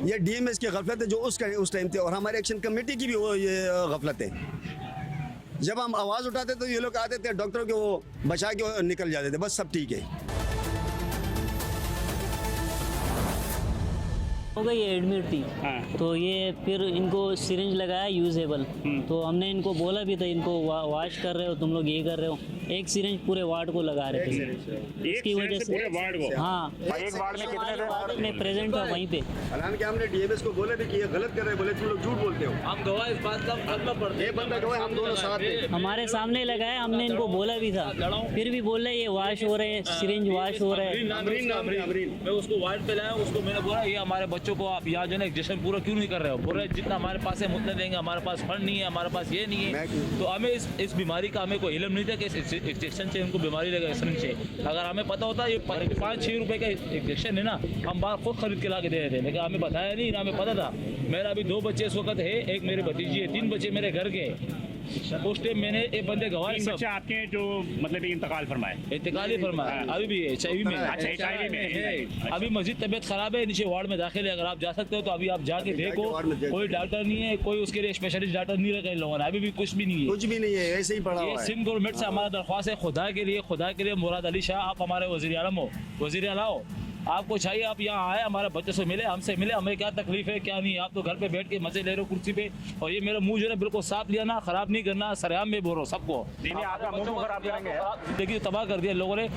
ये डीएमएस की गफलत है जो उस टाइम थी, और हमारे एक्शन कमेटी की भी वो ये गफलत है। जब हम आवाज़ उठाते तो ये लोग आते थे, डॉक्टरों के वो बचा के निकल जाते थे, बस सब ठीक है। हो गई एडमिट थी। हाँ। तो ये फिर इनको सिरिंज लगाया यूजेबल। तो हमने इनको बोला भी था, इनको वॉश कर रहे हो तुम लोग, ये कर रहे हो। एक सिरिंज पूरे वार्ड को लगा रहे थे, इसकी वजह से पूरे वार्ड को। हाँ, एक वार्ड में कितने थे? मैं प्रेजेंट था वहीं पे। हालांकि हमने डीएमएस को बोला भी कि ये गलत कर रहे हैं, बोले तुम लोग झूठ बोलते हो। हम गवाह इस बात का मतलब पड़ते ये बंदा गवाह, हम दोनों साथ थे। हमारे सामने लगाया, हमने इनको बोला भी था, फिर भी बोल रहे ये वॉश हो रहे हैं, सिरिंज वॉश हो रहे हैं। मैं उसको वार्ड पे लाया, उसको मैंने बोला ये हमारे बच्चों को आप यहाँ जो है इंजेक्शन पूरा क्यों नहीं कर रहे हो? बोल रहे जितना हमारे पास है उतना देंगे, हमारे पास फंड नहीं है, हमारे पास ये नहीं है। तो हमें इस बीमारी का हमें कोई इल्म नहीं था कि इस इंजेक्शन से उनको बीमारी लगे, सिरिंज से। अगर हमें पता होता ये 5-6 रुपए का इंजेक्शन है ना, हम बाहर खुद खरीद के ला के दे रहे थे, लेकिन हमें बताया नहीं ना, हमें पता था। मेरा अभी 2 बच्चे इस वक्त है, एक मेरे भतीजी है, 3 बच्चे मेरे घर के। उस टाइम मैंने एक बंदे गवाह सब बच्चे आपके जो मतलब इंतकाल फरमाए, इंतकाल ही फरमाया, अभी भी HIV में। अच्छा, HIV में है। अभी मजीद तबीयत खराब है, नीचे वार्ड में दाखिल है। अगर आप जा सकते हो तो अभी आप जाके देखो, कोई डॉक्टर नहीं है, कोई उसके लिए स्पेशलिस्ट डॉक्टर नहीं रखा इन लोगों ने, अभी भी कुछ भी नहीं है, कुछ भी नहीं है, ऐसे ही पड़ा हुआ है। सिंध गवर्नमेंट से हमारा दरख्वास्त है, खुदा के लिए मुराद अली शाह, आप हमारे वज़ीर आलम हो, वज़ीर आला हो, आपको चाहिए आप यहाँ आए, हमारे बच्चों से मिले, हमसे मिले, हमें क्या तकलीफ है क्या नहीं है। आप तो घर पे बैठ के मजे ले रहे हो कुर्सी पे, और ये मेरा मुंह जो है बिल्कुल साफ लिया ना, खराब नहीं करना, सरेआम में बोलो सबको। आपका मुंह खराब करेंगे। देखिए तबाह कर दिया लोगों ने,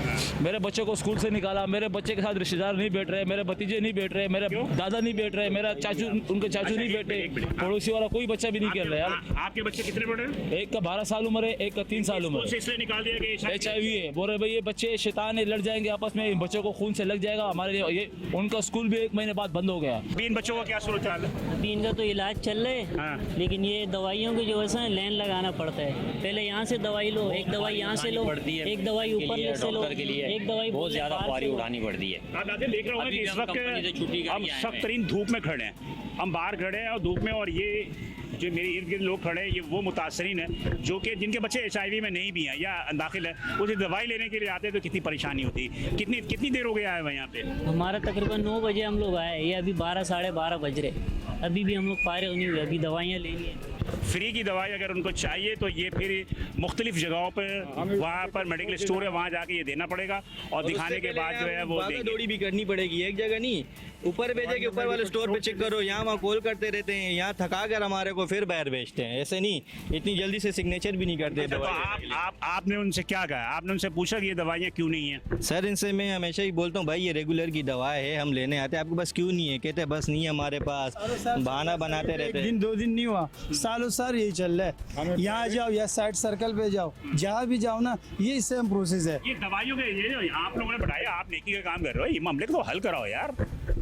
मेरे बच्चे को स्कूल से निकाला, मेरे बच्चे के साथ रिश्तेदार नहीं बैठ रहे, मेरे भतीजे नहीं बैठ रहे, मेरे दादा नहीं बैठ रहे, मेरा चाचू, उनके चाचू नहीं बैठे, पड़ोसी वाला कोई बच्चा भी नहीं खेल रहा यार। आपके बच्चे कितने बड़े हैं? एक का 12 साल उम्र है, एक का 3 साल उम्र है। इसलिए निकाल दिया कि HIV है। बोल रहे भाई ये बच्चे शैतान है, लड़ जाएंगे आपस में, इन बच्चों को खून से लग जाएगा हमारे लिए। ये उनका स्कूल भी 1 महीने बाद बंद हो गया। इन बच्चों का क्या सूरत हाल है? अभी इनका तो इलाज चल रहा है। हाँ। लेकिन ये दवाइयों की जो है लाइन लगाना पड़ता है, पहले यहाँ से दवाई लो, एक दवाई यहाँ से लो, एक दवाई ऊपर से लो, एक दवाई बहुत ज्यादा पारी उठानी पड़ती है। आप नाज़रीन देख रहे हो कि इस वक्त हम सख्त तरीन धूप में खड़े हैं, हम बाहर खड़े हैं और धूप में, और ये जो मेरे इर्द गिर्द लोग खड़े हैं ये वो मुतासरीन है जो कि जिनके बच्चे HIV में नहीं भी हैं या दाखिल है, उसे दवाई लेने के लिए आते हैं तो कितनी परेशानी होती है। कितनी देर हो गया है यहाँ पे? हमारा तकरीबन 9 बजे हम लोग आए, ये अभी 12 साढ़े 12 बज रहे, अभी भी हम लोग फारिग नहीं हुए, अभी दवाइयाँ लेनी है। फ्री की दवाई अगर उनको चाहिए तो ये फिर मुख्तलिफ जगहों पर, वहाँ पर मेडिकल स्टोर है, वहाँ जाके ये देना पड़ेगा और दिखाने के बाद जो है वो दौड़ी भी करनी पड़ेगी, एक जगह नहीं, ऊपर भेजे के ऊपर वाले स्टोर पे चेक करो, यहाँ वहाँ कॉल करते रहते हैं, यहाँ थका कर हमारे को फिर बाहर भेजते हैं, ऐसे नहीं, इतनी जल्दी से सिग्नेचर भी नहीं करते। तो आपने उनसे क्या कहा? आपने उनसे पूछा कि ये दवाइयाँ क्यों नहीं है? सर इनसे मैं हमेशा ही बोलता हूँ भाई ये रेगुलर की दवा है, हम लेने आते हैं, आपके पास क्यों नहीं है? कहते हैं बस नहीं है हमारे पास, बहाना बनाते रहते हैं। 1-2 दिन नहीं हुआ, सालों साल यही चल रहा है। यहाँ जाओ या साइड सर्कल पे जाओ, जहाँ भी जाओ ना ये सेम प्रोसेस है। ये दवाइयों के ये जो आप लोगों ने बढ़ाया, आप नेकी का काम कर रहे हो, ये मामले को तो हल कराओ यार।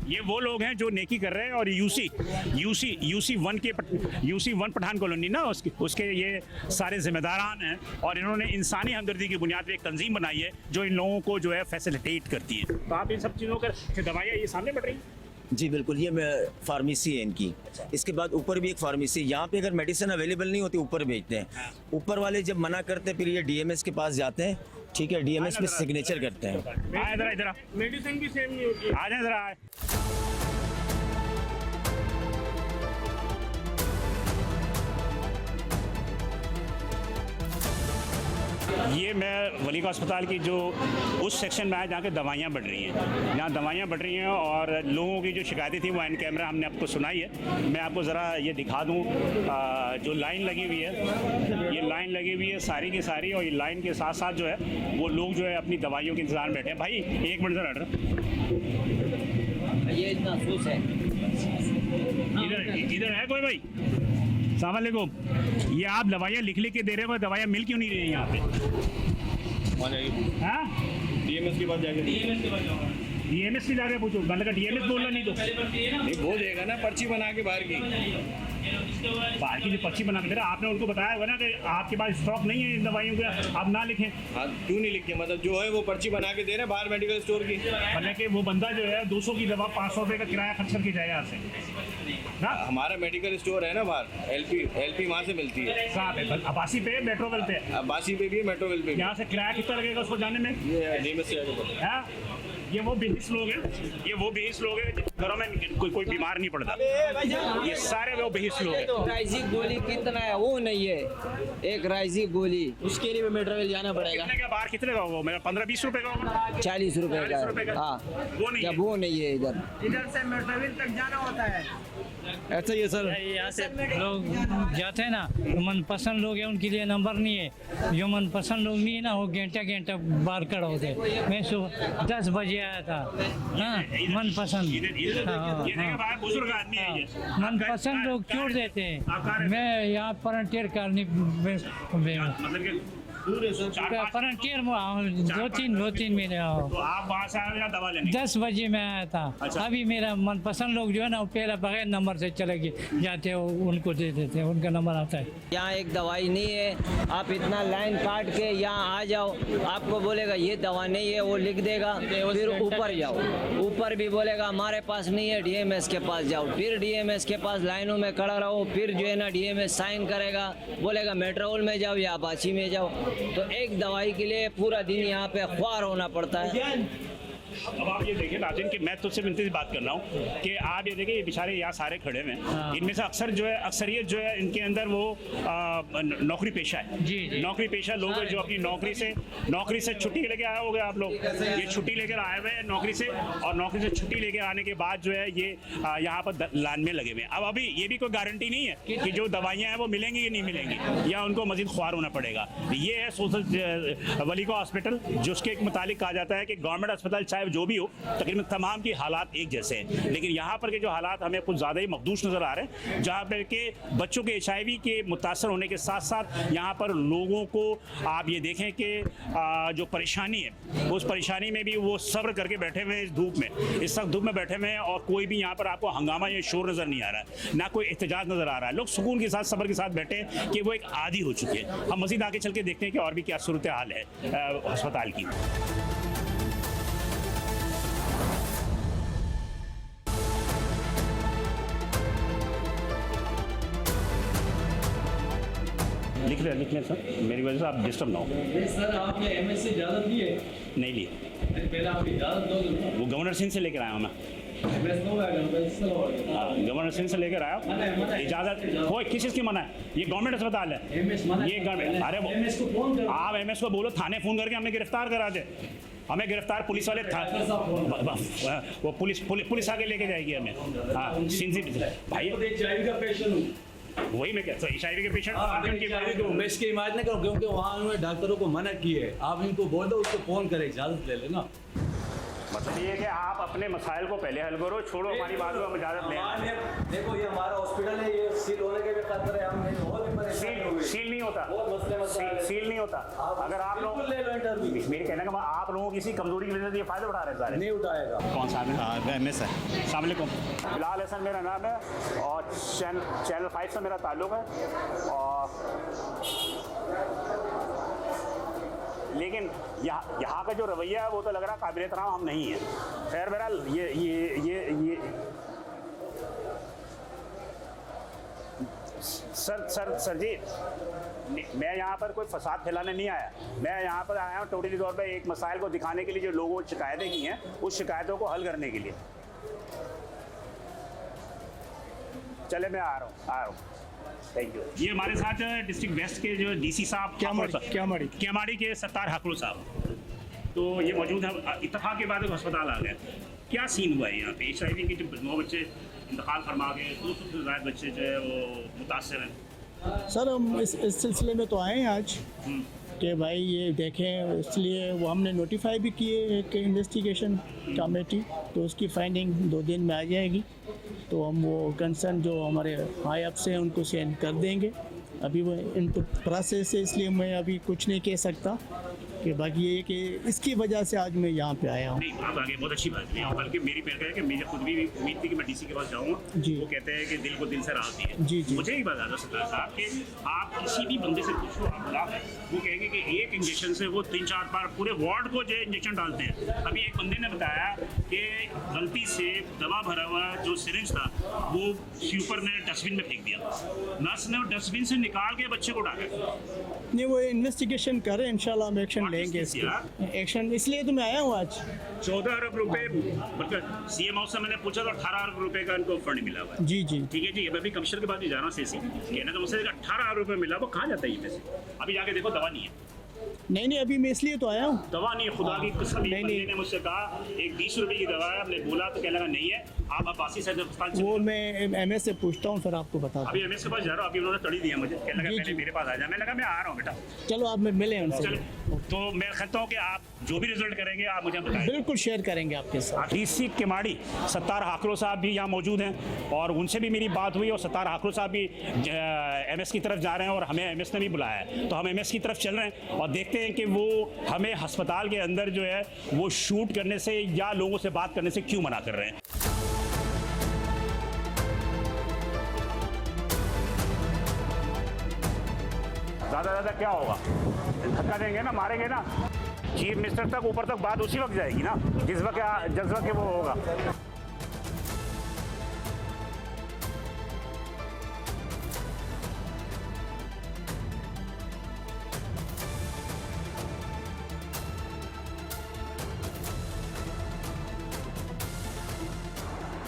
ये वो लोग हैं जो नेकी कर रहे हैं, और यूसी 1 पठान कॉलोनी ना उसके ये सारे जिम्मेदारान हैं, और इन्होंने इंसानी हमदर्दी की बुनियाद पर एक तंजीम बनाई है जो इन लोगों को जो है फैसिलिटेट करती है। तो आप इन सब चीज़ों कर दवाइयाँ ये सामने बढ़ रही हैं। जी बिल्कुल, ये फार्मेसी है इनकी। इसके बाद ऊपर भी एक फार्मेसी, यहाँ पे अगर मेडिसिन अवेलेबल नहीं होती ऊपर भेजते हैं, ऊपर वाले जब मना करते हैं फिर ये DMS के पास जाते हैं, ठीक है, DMS में सिग्नेचर करते हैं। इधर मेडिसिन भी सेम ही होती है, आ जाए इधर आए। ये मैं वलीका अस्पताल की जो उस सेक्शन में आया जहाँ के दवाइयाँ बढ़ रही हैं, जहाँ दवाइयाँ बढ़ रही हैं, और लोगों की जो शिकायतें थी वो एन कैमरा हमने आपको सुनाई है। मैं आपको ज़रा ये दिखा दूँ, जो लाइन लगी हुई है, ये लाइन लगी हुई है सारी की सारी, और ये लाइन के साथ साथ जो है वो लोग जो है अपनी दवाइयों के इंतज़ार में बैठे हैं। भाई 1 मिनट ज़रा ये इतना अफसोस है। इधर है कोई भाई? अस्सलाम वालेकुम। ये आप दवाइयाँ लिख के दे रहे हो, दवाइयाँ मिल क्यों नहीं रही हैं यहाँ पे? हाँ, DMS के पास जाके DMS की जाके पूछो, मतलब DMS बोलना नहीं तो नहीं बोल देगा ना, पर्ची बना के बाहर की जो पर्ची बना के दे रहा, आपने उनको बताया हुआ ना कि आपके पास स्टॉक नहीं है इन दवाइयों का, आप ना लिखें। हाँ, क्यों नहीं लिखे? मतलब जो है वो पर्ची बना के दे रहे हैं बाहर मेडिकल स्टोर की, मतलब कि वो बंदा जो है 200 की दवा 500 रुपये का किराया खर्च करके जाएगा यहाँ से ना। हमारा मेडिकल स्टोर है ना बाहर, LP वहाँ से मिलती है। कहाँ पे? अब्बासी पे, मेट्रोवेल पे? अब्बासी पे भी है, मेट्रोवेल पे भी। यहाँ से किराया कितना लगेगा उसको जाने में? ये DMS से ये वो बेहिस लोग हैं, ये वो बेहिस लोग हैं घरों में कोई बीमार नहीं पड़ता, ये सारे वो बेहिस लोग हैं। राइजी गोली कितना है वो नहीं है, एक राइजी गोली उसके लिए मेट्रोवेल जाना पड़ेगा। कितने का बाहर कितने का होगा? मेरा 15-20 रुपए का होगा, 40 रुपए 40 रुपए का। का। हाँ वो नहीं है। जब वो नहीं है इधर से मेट्रोवेल तक जाना होता है। ऐसा ही है सर। यहाँ से लोग जाते हैं ना, मनपसंद लोग हैं उनके लिए नंबर नहीं है, जो मनपसंद लोग नहीं है ना वो घंटा घंटा बाहर खड़ा होते। मैं सुबह 10 बजे आया था, हाँ मनपसंद, बुजुर्ग आदमी है ये। मनपसंद लोग छोड़ देते हैं। मैं यहाँ फ्रंटियर कॉलोनी मतलब कि फ्रंटियर में 2-3 महीने आओ। तो आप वहाँ से आए या दवा लेने? 10 बजे मैं आया था। अच्छा। अभी मेरा मनपसंद लोग जो है ना वो पहले बगैर नंबर से चले गए जाते हो, उनको दे देते हैं, उनका नंबर आता है। यहाँ एक दवाई नहीं है, आप इतना लाइन काट के यहाँ आ जाओ, आपको बोलेगा ये दवा नहीं है, वो लिख देगा, फिर ऊपर जाओ, ऊपर भी बोलेगा हमारे पास नहीं है, डीएमएस के पास जाओ, फिर डीएमएस के पास लाइनों में खड़ा रहो, फिर जो है ना डीएमएस साइन करेगा, बोलेगा मेट्रोल में जाओ या अपाची में जाओ। तो एक दवाई के लिए पूरा दिन यहाँ पे ख्वार होना पड़ता है। अब आप ये देखिए राजन कि मैं तुझसे मिलती बात कर रहा हूँ कि आप ये देखिए ये बेचारे यहाँ सारे खड़े हुए हैं, इनमें से अक्सर जो है अक्सरियत जो है इनके अंदर वो नौकरी पेशा है। जी। नौकरी पेशा लोग हैं जो अपनी नौकरी से छुट्टी लेके आए होंगे आप लोग, ये छुट्टी लेकर आए हुए हैं नौकरी से, और नौकरी से छुट्टी लेके आने के बाद जो है ये यहाँ पर लाइन में लगे हुए हैं। अब अभी ये भी कोई गारंटी नहीं है कि जो दवाइयाँ हैं वो मिलेंगी या नहीं मिलेंगी, या उनको मजीद ख्वार होना पड़ेगा। ये है सोशल वलीको हॉस्पिटल, जिसके मुतालिक कहा जाता है कि गवर्नमेंट अस्पताल चाहे जो भी हो, तकरीबन तमाम की हालात एक जैसे हैं, लेकिन यहाँ पर के जो हालात हमें कुछ ज़्यादा ही मखदूश नज़र आ रहे हैं, जहाँ पर के बच्चों के HIV के मुतासर होने के साथ साथ यहाँ पर लोगों को आप ये देखें कि जो परेशानी है उस परेशानी में भी वो सब्र करके बैठे हुए हैं इस धूप में, इस सख्त धूप में बैठे हुए हैं, और कोई भी यहाँ पर आपको हंगामा या शोर नज़र नहीं आ रहा है, ना कोई एहतजाज नज़र आ रहा है। लोग सुकून के साथ सब्र के साथ बैठे हैं कि वो एक आदी हो चुके हैं। हम मज़ीद आगे चल के देखते हैं कि और भी क्या सूरत हाल है अस्पताल की। लिख लें सर, मेरी वजह से आप डिस्टर्ब ना हो। सर आपने एमएससी इजाज़त ली है? नहीं ली, पहले आप इजाज़त दो। वो गवर्नर सिंह से लेकर आया हूँ मैं। गवर्नर सिंह से लेकर आया इजाज़त। कोई किस चीज़ की मना है? ये गवर्नमेंट अस्पताल है, ये गवर्नमेंट। अरे आप एमएस को बोलो थाने फ़ोन करके हमें गिरफ्तार करा दे, हमें गिरफ्तार पुलिस वाले वो पुलिस आगे लेके जाएगी हमें। हाँ सिंह भाई वही मैं कहता हूँ HIV के पेशेंट मैं इसकी हिमायत नहीं करूँ, क्योंकि वहाँ उन्होंने डॉक्टरों को मना की है। आप इनको बोल दो उसको फ़ोन करें, इजाज़त ले लेना। मतलब ये है कि आप अपने मसाइल को पहले हल करो, छोड़ो हमारी बात को हम इजाज़त लें। देखो ये हमारा हॉस्पिटल है, ये सील होने के भी खतरे हैं, हम बहुत ही परेशान हो गए। सील नहीं होता, सील नहीं होता। अगर आप लोग ले लो इंटरव्यू, मेरे कहने का आप लोगों की किसी कमजोरी की वजह से ये फायदा उठा रहे हैं सारे। नहीं उठाएगा। कौन सा है? MS है। अस्सलाम वालेकुम, बिलाल हसन मेरा नाम है और चैनल 5 से मेरा ताल्लुक़ है। और लेकिन यहाँ का जो रवैया है वो तो लग रहा काबिल एहतराम हम नहीं है। खैर बहरहाल ये सर जी, मैं यहाँ पर कोई फसाद फैलाने नहीं आया। मैं यहाँ पर आया हूँ टोटली तौर पर एक मसाइल को दिखाने के लिए, जो लोगों ने शिकायतें की हैं उस शिकायतों को हल करने के लिए। चले मैं आ रहा हूँ। Thank you. ये हमारे साथ डिस्ट्रिक्ट वेस्ट के जो DC साहब क्यामाड़ी के सत्तार हाकड़ो साहब, तो ये मौजूद है। इत्तेफाक के बाद एक अस्पताल आ गया, क्या सीन हुआ है यहाँ पे? HIV के जो 9 बच्चे इंतकाल फरमा गए, 200 से ज़्यादा बच्चे जो है वो मुतासर हैं। सर हम इस सिलसिले में तो आए हैं आज कि भाई ये देखें, इसलिए वो हमने नोटिफाई भी किए एक इन्वेस्टिगेशन कमेटी, तो उसकी फाइंडिंग 2 दिन में आ जाएगी। तो हम वो कंसर्न जो हमारे हाई अप से हैं उनको सेंड कर देंगे। अभी वो इनपुट प्रोसेस है, इसलिए मैं अभी कुछ नहीं कह सकता कि बाकी ये कि इसकी वजह से आज मैं यहाँ पे आया हूँ। नहीं आप आगे बहुत अच्छी बात है, बल्कि मेरी पहल है कि मुझे खुद भी उम्मीद थी कि मैं DC के पास जाऊँगा। जी। वो कहते हैं कि दिल को दिल से राहत दी है। जी जी। मुझे एक बात आता सरदार साहब कि आप किसी भी बंदे से पूछो, आप है वो कहेंगे कि एक इंजेक्शन से वो 3-4 बार पूरे वार्ड को जो इंजेक्शन डालते हैं। अभी एक बंदे ने बताया कि गलती से दवा भरा हुआ जो सिरिंज था वो स्वीपर ने डस्टबिन में फेंक दिया, नर्स ने डस्टबिन से निकाल के बच्चे को डाला। नहीं वो इन्वेस्टिगेशन करें, इंशाल्लाह हम एक्शन लेंगे किस इसके एक्शन, इसलिए तो मैं आया हूँ आज। 14 अरब रुपए, मतलब सीएम हाउस से मैंने पूछा तो 18 अरब रुपए का इनको फंड मिला हुआ है। जी जी ठीक है जी, मैं भी कमिश्नर के पास भी जा रहा हूँ सीसी, कहना तो मुझसे 18 अरब रुपए मिला, वो कहाँ जाता है ये पैसे? अभी जाके देखो दवा नहीं है। नहीं अभी मैं इसलिए तो आया हूँ। दवा नहीं है, खुदा की कसम। नहीं, बंदे ने मुझसे कहा एक 20 रुपए की दवा है, हमने बोला तो कहने लगा नहीं है, आप अब्बासी से वो मैं एमएस से पूछता हूँ, फिर आपको बता दूँ। अभी एमएस के पास जा रहा हूँ, अभी उन्होंने तड़ी दिया मुझे, कहने लगा पहले मेरे पास आ जा। मैंने कहा मैं आ रहा हूँ बेटा। चलो आप मिले उनसे। चलो तो मैं कहता हूँ कि आप जो भी रिजल्ट करेंगे आप मुझे बताएं। बिल्कुल शेयर करेंगे आपके साथ। डीसी केमाड़ी सत्तार हाकरो साहब भी यहाँ मौजूद हैं और उनसे भी मेरी बात हुई और सत्तार हाकरो साहब भी एमएस की तरफ जा रहे हैं और हमें एमएस ने भी बुलाया है, तो हम एमएस की तरफ चल रहे हैं और देखते हैं कि वो हमें अस्पताल के अंदर जो है वो शूट करने से या लोगों से बात करने से क्यों मना कर रहे हैं। ज़्यादा क्या होगा, धक्का देंगे ना, मारेंगे ना। चीफ मिनिस्टर तक ऊपर तक बात उसी वक्त जाएगी ना जिस वक्त जज्बा के वो होगा।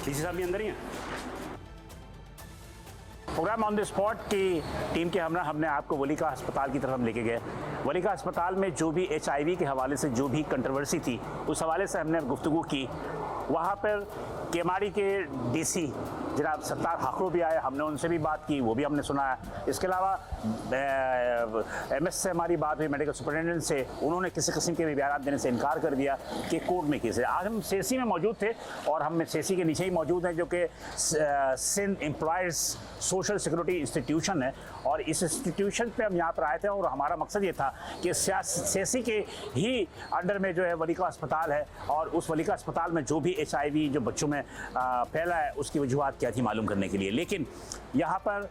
डीसी साहब भी अंदर ही हैं। प्रोग्राम ऑन द स्पॉट की टीम के हमने आपको वलीका अस्पताल की तरफ हम लेके गए। वलीका अस्पताल में जो भी HIV के हवाले से जो भी कंट्रोवर्सी थी उस हवाले से हमने गुफ्तगू की। वहाँ पर केमाड़ी के डीसी जनाब सत्तार हाकरो भी आए, हमने उनसे भी बात की, वो भी हमने सुना है। इसके अलावा एमएस से हमारी बात हुई, मेडिकल सुपरिटेंडेंट से, उन्होंने किसी किस्म के भी बयान देने से इनकार कर दिया कि कोर्ट में केस है। आज हम सेसी में मौजूद थे और हम सेसी के नीचे ही मौजूद हैं जो कि Sindh employees social security institution है और इस इंस्टीट्यूशन पे हम यहाँ पर आए थे और हमारा मकसद ये था कि सेसी के ही अंडर में जो है वलीका अस्पताल है और उस वलीका अस्पताल में जो भी HIV जो बच्चों में फैला है उसकी वजूहत क्या थी मालूम करने के लिए। लेकिन यहाँ पर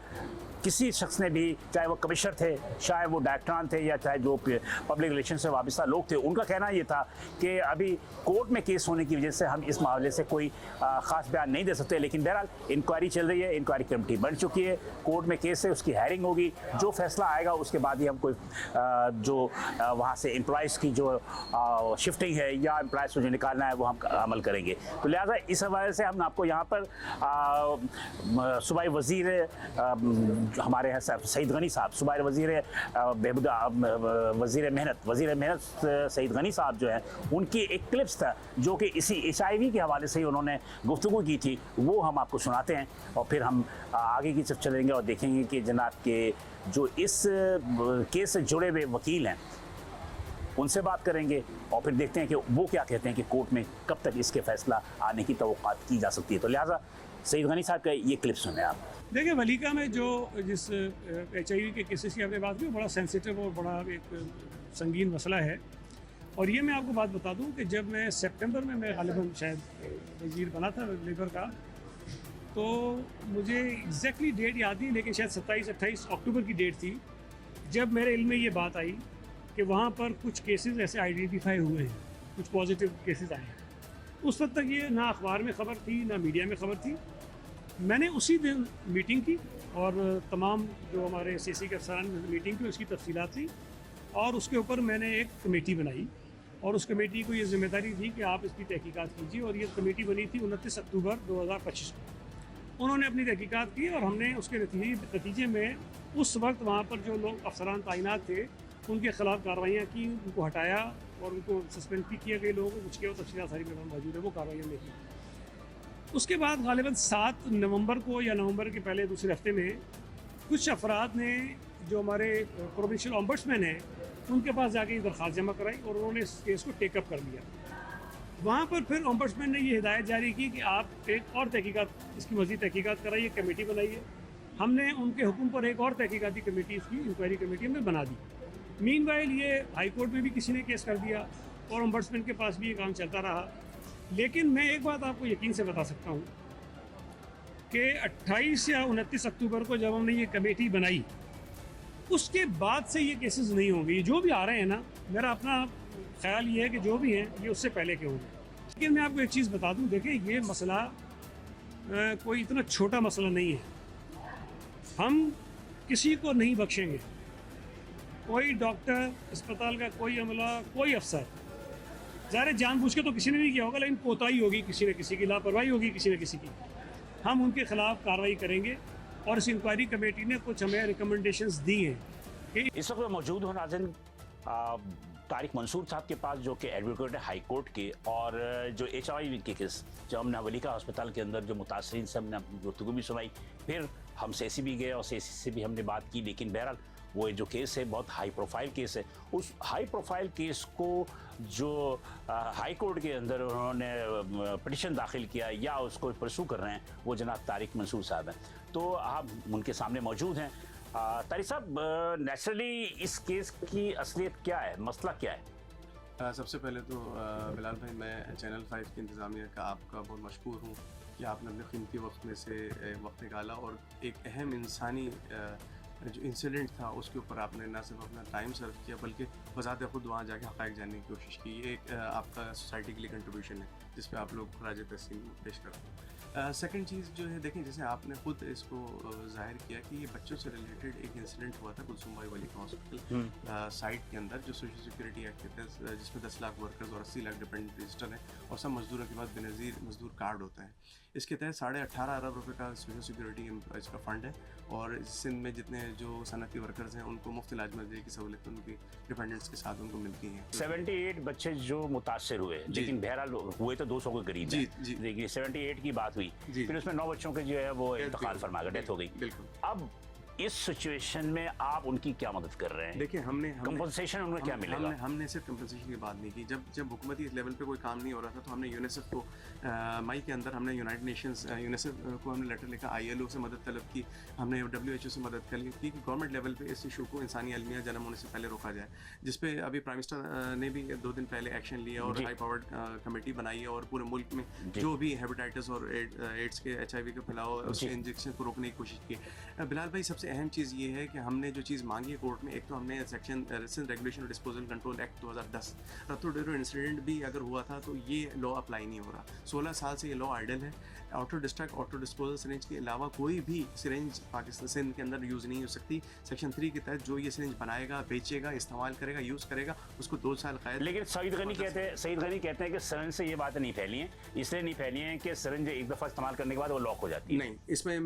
किसी शख्स ने भी, चाहे वो कमिश्नर थे, चाहे वो डायरेक्टरान थे या चाहे जो पब्लिक रिलेशन से वाबस्ता लोग थे, उनका कहना ये था कि अभी कोर्ट में केस होने की वजह से हम इस मामले से कोई ख़ास बयान नहीं दे सकते। लेकिन बहरहाल इंक्वायरी चल रही है, इंक्वायरी कमेटी बन चुकी है, कोर्ट में केस है, उसकी हायरिंग होगी, जो फैसला आएगा उसके बाद ही हम कोई जो वहाँ से एम्प्लॉयज़ की जो शिफ्टिंग है या एम्प्लॉयज़ को जो निकालना है वो हम अमल करेंगे। तो लिहाजा इस हवाले से हम आपको यहाँ पर सूबाई वज़ीर हमारे हैं सईद गनी साहब, सूबाई वज़ीर मेहनत सईद गनी साहब जो हैं, उनकी एक क्लिप्स था जो कि इसी HIV के हवाले से ही उन्होंने गुफ्तगू की थी, वो हम आपको सुनाते हैं और फिर हम आगे की तरफ चलेंगे और देखेंगे कि जनाब के जो इस केस से जुड़े हुए वकील हैं उनसे बात करेंगे और फिर देखते हैं कि वो क्या कहते हैं कि कोर्ट में कब तक इसके फैसला आने की तवक्कुआत की जा सकती है। तो लिहाजा सईद गनी साहब का ये क्लिप सुने आप। देखिए, वलीका में जो जिस HIV के केसेस की आपने बात की, बड़ा सेंसिटिव और बड़ा एक संगीन मसला है। और ये मैं आपको बात बता दूं कि जब मैं सितंबर में मैं गालिबन शायद वज़ीर बना था लेबर का, तो मुझे एग्जैक्टली डेट याद नहीं, लेकिन शायद 27-28 अक्टूबर की डेट थी जब मेरे इल्म में ये बात आई कि वहाँ पर कुछ केसेस ऐसे आइडेंटिफाई हुए हैं, कुछ पॉजिटिव केसेस आए हैं। उस वक्त तक ये ना अखबार में ख़बर थी ना मीडिया में ख़बर थी। मैंने उसी दिन मीटिंग की और तमाम जो हमारे CC के अफसरान ने मीटिंग की, उसकी तफसीलात ली और उसके ऊपर मैंने एक कमेटी बनाई और उस कमेटी को ये ज़िम्मेदारी दी कि आप इसकी तहकीकात कीजिए। और ये कमेटी बनी थी 29 अक्टूबर 2025 को। उन्होंने अपनी तहकीकात की और हमने उसके नतीजे में उस वक्त वहाँ पर जो लोग अफसरान तैनात थे उनके ख़िलाफ़ कार्रवाइयाँ की, उनको हटाया और उनको सस्पेंड भी किया गए लोगों को, कुछ किया, तफसीलात सारी मेरे मौजूद है, वो कार्रवाइयाँ में की। उसके बाद गालिबन 7 नवंबर को या नवंबर के पहले दूसरे हफ्ते में कुछ अफराद ने जो हमारे प्रोविंशियल ऑम्बड्समैन हैं उनके पास जाके दरख्वास्त जमा कराई और उन्होंने इस केस को टेकअप कर लिया। वहाँ पर फिर ऑम्बड्समैन ने ये हिदायत जारी की कि आप एक और तहकीकात, इसकी मज़ीद तहकीकात कराइए, कमेटी बनाइए। हमने उनके हुक्म पर एक और तहकीकाती कमेटी, इसकी इंक्वायरी कमेटी हमने बना दी। मीनवाइल ये हाई कोर्ट में भी किसी ने केस कर दिया और ऑम्बड्समैन के पास भी ये काम चलता रहा। लेकिन मैं एक बात आपको यकीन से बता सकता हूँ कि 28 या 29 अक्टूबर को जब हमने ये कमेटी बनाई, उसके बाद से ये केसेस नहीं होंगे। जो भी आ रहे हैं ना, मेरा अपना ख्याल ये है कि जो भी हैं ये उससे पहले के होंगे। लेकिन मैं आपको एक चीज़ बता दूँ, देखें ये मसला कोई इतना छोटा मसला नहीं है। हम किसी को नहीं बख्शेंगे। कोई डॉक्टर, अस्पताल का कोई अमला, कोई अफसर, ज़ाहिर जानबूझ के तो किसी ने नहीं किया होगा, लेकिन कोताही होगी किसी न किसी की, लापरवाही होगी किसी न किसी की, हम उनके खिलाफ कार्रवाई करेंगे। और इस इंक्वायरी कमेटी ने कुछ हमें रिकमेंडेशंस दी हैं कि इस वक्त मौजूद हो नाज़रीन तारिक मंसूर साहब के पास, जो कि एडवोकेट है हाई कोर्ट के, और जो HIV के केस जो हमने वलीका अस्पताल के अंदर जो मुतासरीन से हमने गुफ्तगू भी सुनाई, फिर हम सेसी भी गए और सेसी से भी हमने बात की, लेकिन बहरहाल वो जो केस है बहुत हाई प्रोफाइल केस है। उस हाई प्रोफाइल केस को जो हाई कोर्ट के अंदर उन्होंने पिटिशन दाखिल किया या उसको परसू कर रहे हैं, वो जनाब तारिक मंसूर साहब हैं। तो आप उनके सामने मौजूद हैं। तारिक साहब, नेचुरली इस केस की असलियत क्या है, मसला क्या है? सबसे पहले तो बिलाल भाई, मैं चैनल 5 की इंतज़ामिया का आपका बहुत मशकूर हूँ कि आपने अपने कीमती वक्त में से वक्त निकाला और एक अहम इंसानी जो इंसिडेंट था उसके ऊपर आपने ना सिर्फ अपना टाइम सर्व किया बल्कि बज़ात खुद वहाँ जाके हक़ाइक़ जानने की कोशिश की। ये एक आपका सोसाइटी के लिए कंट्रीब्यूशन है जिस पे आप लोग खराज तहसीन पेश करते हैं। सेकंड चीज़ जो है, देखें, जैसे आपने खुद इसको ज़ाहिर किया कि ये बच्चों से रिलेटेड एक इंसिडेंट हुआ था कुलसुम भाई वलीका हॉस्पिटल साइट के अंदर, जो सोशल सिक्योरिटी एक्ट के तहत, जिसमें 10 लाख वर्कर्स और 80 लाख डिपेंडेंट रजिस्टर हैं और सब मजदूरों के बाद बेनज़ीर मजदूर कार्ड होता है। इसके तहत 18.5 अरब रुपये का सोशल सिक्योरिटी एम्प्लॉयज़ का फ़ंड है और सिंध में जितने जो सनती वर्कर्स हैं उनको मुफ्त इलाज मुआवजे की सहूलत उनकी डिपेंडेंट्स के साथ उनको मिलती हैं। 78 बच्चे जो मुतासर हुए, लेकिन बहरहाल हुए तो 200 के करीब जी, हैं। जी। देखिए 78 की बात हुई, फिर उसमें 9 बच्चों के जो है वो इंतकाल फरमा गए, डेथ हो गई। बिल्कुल। अब इस सिचुएशन में आप उनकी क्या मदद कर रहे हैं? देखिए, हमने कंपनसेशन उन्हें क्या मिलेगा? हमने सिर्फ कंपनसेशन की बात नहीं की। जब हुकूमती इस लेवल पे कोई काम नहीं हो रहा था तो हमने यूनिसेफ को मई के अंदर हमने यूनाइटेड नेशंस यूनिसेफ को हमने लेटर लिखा, ILO से मदद तलब की, हमने WHO से मदद कर ली कि गवर्नमेंट लेवल पे इस इशू को इंसानी अलमिया जन्म होने से पहले रोका जाए, जिस पे अभी प्राइम मिनिस्टर ने भी 2 दिन पहले एक्शन लिया और हाई पावर्ड कमेटी बनाई है और पूरे मुल्क में जो भी हेपेटाइटिस और एड्स के HIV का फैलाव उसके इंजेक्शन को रोकने की कोशिश की। बिलाल भाई, सबसे अहम चीज़ ये है कि हमने जो चीज़ मांगी है कोर्ट में, एक तो हमने सेक्शन रेगुलेशन और डिस्पोजल कंट्रोल एक्ट 2010, रत्तो डेरो इंसिडेंट भी अगर हुआ था तो ये लॉ अप्लाई नहीं हो रहा। 16 साल से ये लॉ आइडल है। Auto distract, auto disposal syringe के अलावा कोई भी सिरिंज पाकिस्तान सिंध के अंदर यूज़ नहीं हो सकती। सेक्शन 3 के तहत जो ये सिरिंज बनाएगा, बेचेगा, इस्तेमाल करेगा, यूज़ करेगा, उसको 2 साल कैद। लेकिन सईद गनी कहते हैं कि सिरिंज से ये बातें नहीं फैली हैं, इसलिए नहीं फैली हैं कि सिरिंज एक दफ़ा इस्तेमाल करने के बाद वो लॉक हो जाती है। नहीं, इसमें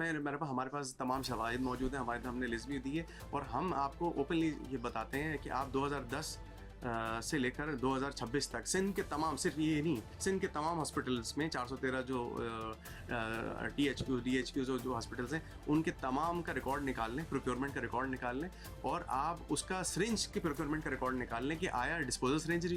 हमारे पास तमाम शवाहिद मौजूद हैं, हमने लिस्ट भी दी है और हम आपको ओपनली ये बताते हैं कि आप 2010 से लेकर 2026 तक सिंध के तमाम, सिर्फ ये नहीं, सिंध के तमाम हॉस्पिटल्स में 413 जो THQ DHQ जो हॉस्पिटल्स हैं उनके तमाम का रिकॉर्ड निकाल लें, प्रोक्योरमेंट का रिकॉर्ड निकाल लें और आप उसका सिरिंज के प्रोक्योरमेंट का रिकॉर्ड निकाल लें कि आया डिस्पोजल सिरिंज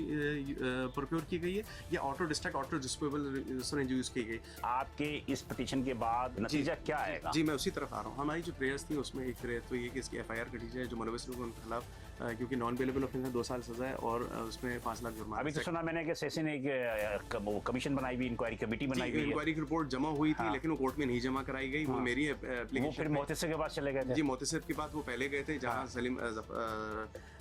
प्रोक्योर की गई है या auto distract, auto disposable syringe use की गई। आपके इस पिटीशन के बाद नतीजा क्या आएगा? जी, मैं उसी तरफ आ रहा हूँ। हमारी जो प्रेयर्स थी उसमें एक प्रेयर तो ये कि इसकी FIR कटी जाए जो मुलविस लोगों के खिलाफ, क्योंकि नॉन बेलेबल ऑफेंस है, 2 साल सजा है और उसमें 5 लाख जुर्माना। अभी तो सुना मैंने कि सेसी ने एक कमीशन बनाई हुई, इंक्वायरी कमेटी बनाई हुई है। इंक्वायरी की रिपोर्ट जमा हुई थी लेकिन वो कोर्ट में नहीं जमा कराई गई। वो मेरी एप्लीकेशन, वो फिर मोहतसिब के पास चले गए थे। जी, मोहतसिब के पास वो पहले गए थे जहाँ सलीम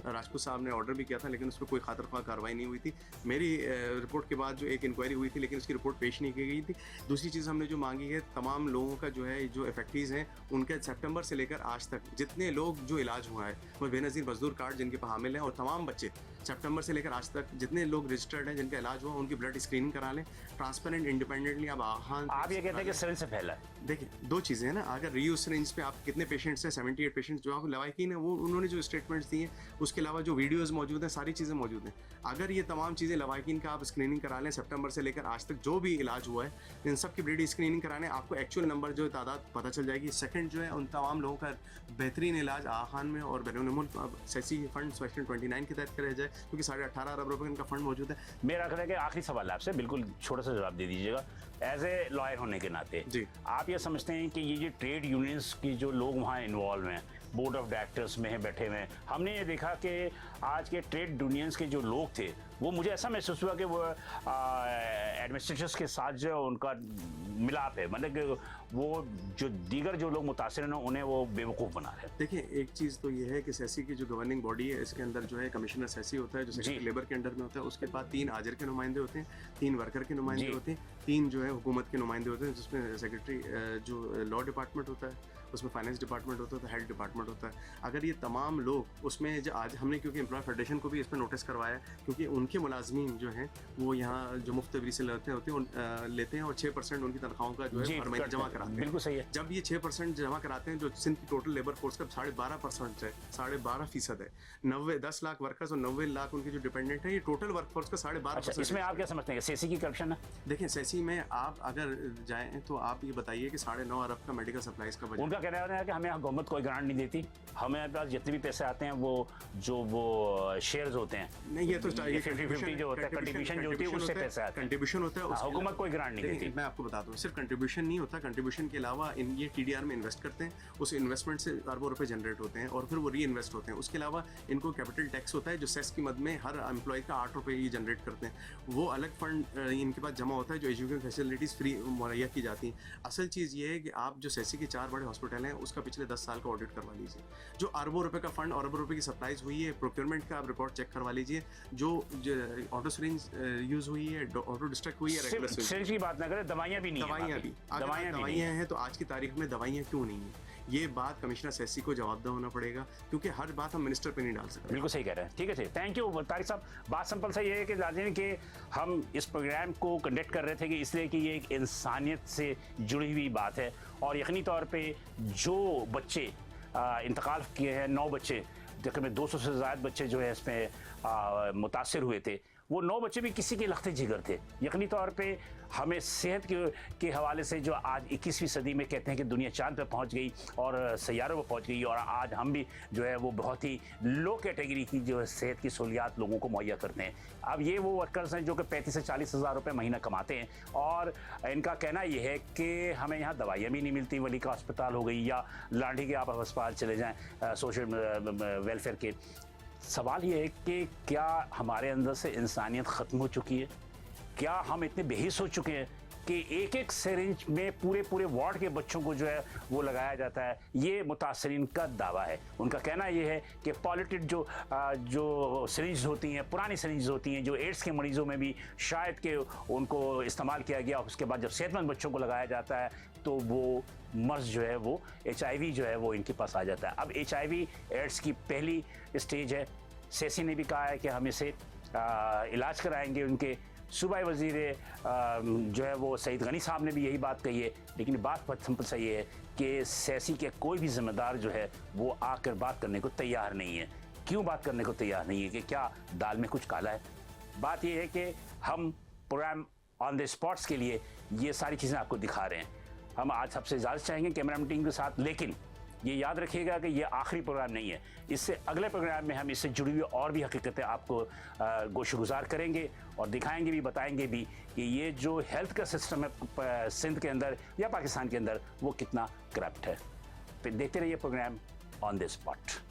राजपूत साहब ने ऑर्डर भी किया था, लेकिन उस पर कोई खातर ख्वाह कार्रवाई नहीं हुई थी। मेरी रिपोर्ट के बाद जो एक इंक्वायरी हुई थी लेकिन उसकी रिपोर्ट पेश नहीं की गई थी। दूसरी चीज़ हमने जो मांगी है, तमाम लोगों का जो है, जो इफेक्टिव्स हैं उनके सितंबर से लेकर आज तक जितने लोग जो इलाज हुआ है, वो बेनज़ीर मजदूर कार्ड जिनके पर हामिल हैं और तमाम बच्चे सितंबर से लेकर आज तक जितने लोग रजिस्टर्ड हैं जिनका इलाज हुआ, उनकी ब्लड स्क्रीनिंग करा लें ट्रांसपेरेंट, इंडिपेंडेंटली। अब आप ये कहते हैं कि सिरिंज से फैला है। देखिए, 2 चीज़ें हैं ना, अगर रीयूज सिरिंज पे आप कितने पेशेंट्स हैं, 78 पेशेंट्स जो आप लवाकिन है, वो उन्होंने जो स्टेटमेंट्स दिए, उसके अलावा जो वीडियोस मौजूद हैं, सारी चीज़ें मौजूद हैं। अगर ये तमाम चीज़ें लवाकिन का आप स्क्रीनिंग करा लें सितंबर से लेकर आज तक जो भी इलाज हुआ है, इन सब की ब्लड स्क्रीनिंग कराने आपको एक्चुअल नंबर जो तादाद पता चल जाएगी। सेकंड जो है, उन तमाम लोगों का बेहतरीन इलाज आखान में और बैरून मुल्क सेसी फंड सेक्शन 29 के तहत कराया जाए, क्योंकि 18.5 अरब रुपये इनका फंड मौजूद है। मेरा ख्याल है कि आखिरी सवाल आपसे, बिल्कुल छोटा सा जवाब दे दीजिएगा एज ए लॉयर होने के नाते। जी, आप ये समझते हैं कि ये जो ट्रेड यूनियंस की जो लोग वहाँ इन्वॉल्व हैं, बोर्ड ऑफ डायरेक्टर्स में है बैठे हुए हैं, हमने ये देखा कि आज के ट्रेड यूनियंस के जो लोग थे, वो मुझे ऐसा महसूस हुआ कि वो एडमिनिस्ट्रेटर्स के साथ जो उनका मिलाप है, मतलब कि वो जो दीगर जो लोग मुतासिर हैं उन्हें वो बेवकूफ़ बना रहे हैं। देखिए, एक चीज़ तो ये है कि सेसी की जो गवर्निंग बॉडी है, इसके अंदर जो है कमिश्नर सेसी होता है जो सेक्रेटरी लेबर के अंडर में होता है, उसके बाद 3 हाजिर के नुमाइंदे होते हैं, 3 वर्कर के नुमाइंदे होते हैं, 3 जो है हुकूमत के नुमाइंदे होते हैं, जिसमें सेक्रेटरी जो लॉ डिपार्टमेंट होता है, उसमें फाइनेंस डिपार्टमेंट होता है, तो हेल्थ डिपार्टमेंट होता है। अगर ये तमाम लोग उसमें जो आज हमने क्योंकि एम्प्लॉय फेडरेशन को भी इस पर नोटिस करवाया, क्योंकि उनके मुलाजमीन जो हैं वो यहाँ जो मुफ्त तबरी से लेते हैं और 6% उनकी तनख्वाहों का जो है हर महीने जमा कराते हैं। बिल्कुल सही है। जब ये 6% जमा कराते हैं, जो सिंध की टोटल लेबर फोर्स का 12.5% है, 12.5% है, 10 लाख वर्कर्स और 90 लाख उनके जो डिपेंडेंट है, ये टोटल वर्कफोर्स का 12.5%। इसमें आप क्या समझते हैं, सेसी की करप्शन है? देखिए सेसी में आप अगर जाएं तो आप ये बताइए कि 9.5 अरब का मेडिकल सप्लाईज का बजट, उनका कहना है कि हमें हुकूमत कोई ग्रांट नहीं देती, हमें पास जितने भी पैसे आते हैं वो शेयर्स होते हैं। नहीं, ये तो 50-50 जो होता है, कंट्रीब्यूशन जो होती है उससे पैसे आते हैं, कंट्रीब्यूशन होता है, हुकूमत कोई ग्रांट नहीं देती। मैं आपको बता दूं, सिर्फ कंट्रीब्यूशन नहीं होता, कंट्रीब्यूशन के अलावा ये TDR में इन्वेस्ट करते हैं, उस इन्वेस्टमेंट से अरबों रुपए जनरेट होते हैं और फिर वो री इन्वेस्ट होते हैं। उसके अलावा इनको कैपिटल टैक्स होता है, जो सेस की मद में हर एम्प्लॉय का 8 रुपये ही जनरेट करते हैं, वो अलग फंड इनके पास जमा होता है, जो एजुकेशन फैसिलिटीज़ फ्री मुहैया की जाती हैं। असल चीज़ ये है कि आप जो सेसी के 4 बड़े हॉस्पिटल हैं उसका पिछले 10 साल का ऑडिट करवा लीजिए, जो अरबों रुपए का फंड और अरबों रुपए की सप्लाईज हुई है, प्रोक्योरमेंट का आप रिपोर्ट चेक करवा लीजिए, जो ऑटो सिरिंज यूज़ हुई है, ऑटो डिस्ट्रक्ट हुई है, रेगुलर सिरिंज की बात ना करें, दवाइयाँ भी नहीं, दवाइयाँ हैं, तो आज की तारीख में दवाइयाँ क्यों नहीं है? ये बात कमिश्नर सेसी को जवाबदेह होना पड़ेगा, क्योंकि हर बात हम मिनिस्टर पे नहीं डाल सकते। बिल्कुल सही कह रहे हैं। ठीक है, थैंक यू तारिक साहब। बात सिंपल सा ये है कि लाजिम कि हम इस प्रोग्राम को कंडक्ट कर रहे थे कि इसलिए कि ये एक इंसानियत से जुड़ी हुई बात है, और यकीनी तौर पे जो बच्चे इंतकाल किए हैं, 9 बच्चे, तकरीबन 200 से ज़्यादा बच्चे जो है इसमें मुतासिर हुए थे, वो 9 बच्चे भी किसी के लख्ते जिगर थे। यकीनी तौर पे हमें सेहत के हवाले से जो आज 21वीं सदी में कहते हैं कि दुनिया चांद पे पहुंच गई और सैयारों पर पहुंच गई, और आज हम भी जो है वो बहुत ही लो कैटेगरी की जो है सेहत की सहूलियात लोगों को मुहैया करते हैं। अब ये वो वर्कर्स हैं जो कि 35 से 40 हज़ार रुपये महीना कमाते हैं, और इनका कहना ये है कि हमें यहाँ दवाइयाँ भी नहीं मिलती, वली का अस्पताल हो गई या लाठी के आप अस्पताल चले जाएँ सोशल वेलफेयर के। सवाल ये है कि क्या हमारे अंदर से इंसानियत ख़त्म हो चुकी है? क्या हम इतने बेहिस हो चुके हैं कि एक सिरिंज में पूरे वार्ड के बच्चों को जो है वो लगाया जाता है? ये मुतासरीन का दावा है। उनका कहना ये है कि पॉलिटेड जो सिरिंज होती हैं, पुरानी सिरिंज होती हैं, जो एड्स के मरीज़ों में भी शायद कि उनको इस्तेमाल किया गया, उसके बाद जब सेहतमंद बच्चों को लगाया जाता है तो वो मर्ज जो है वो HIV जो है वो इनके पास आ जाता है। अब HIV एड्स की पहली स्टेज है। सेसी ने भी कहा है कि हम इसे इलाज कराएंगे। उनके सूबाई वज़ीर जो है वो सईद गनी साहब ने भी यही बात कही है, लेकिन बात सिंपल सही है कि सेसी के कोई भी ज़िम्मेदार जो है वो आकर बात करने को तैयार नहीं है। क्यों बात करने को तैयार नहीं है? कि क्या दाल में कुछ काला है? बात यह है कि हम प्रोग्राम ऑन द स्पॉट्स के लिए ये सारी चीज़ें आपको दिखा रहे हैं। हम आज सबसे इजाज़त चाहेंगे कैमरा टीम के साथ, लेकिन ये याद रखिएगा कि ये आखिरी प्रोग्राम नहीं है। इससे अगले प्रोग्राम में हम इससे जुड़ी हुई और भी हकीकतें आपको गोशगुजार करेंगे और दिखाएंगे भी, बताएंगे भी कि ये जो हेल्थ का सिस्टम है सिंध के अंदर या पाकिस्तान के अंदर वो कितना करप्ट है। फिर देखते रहिए प्रोग्राम ऑन द स्पॉट।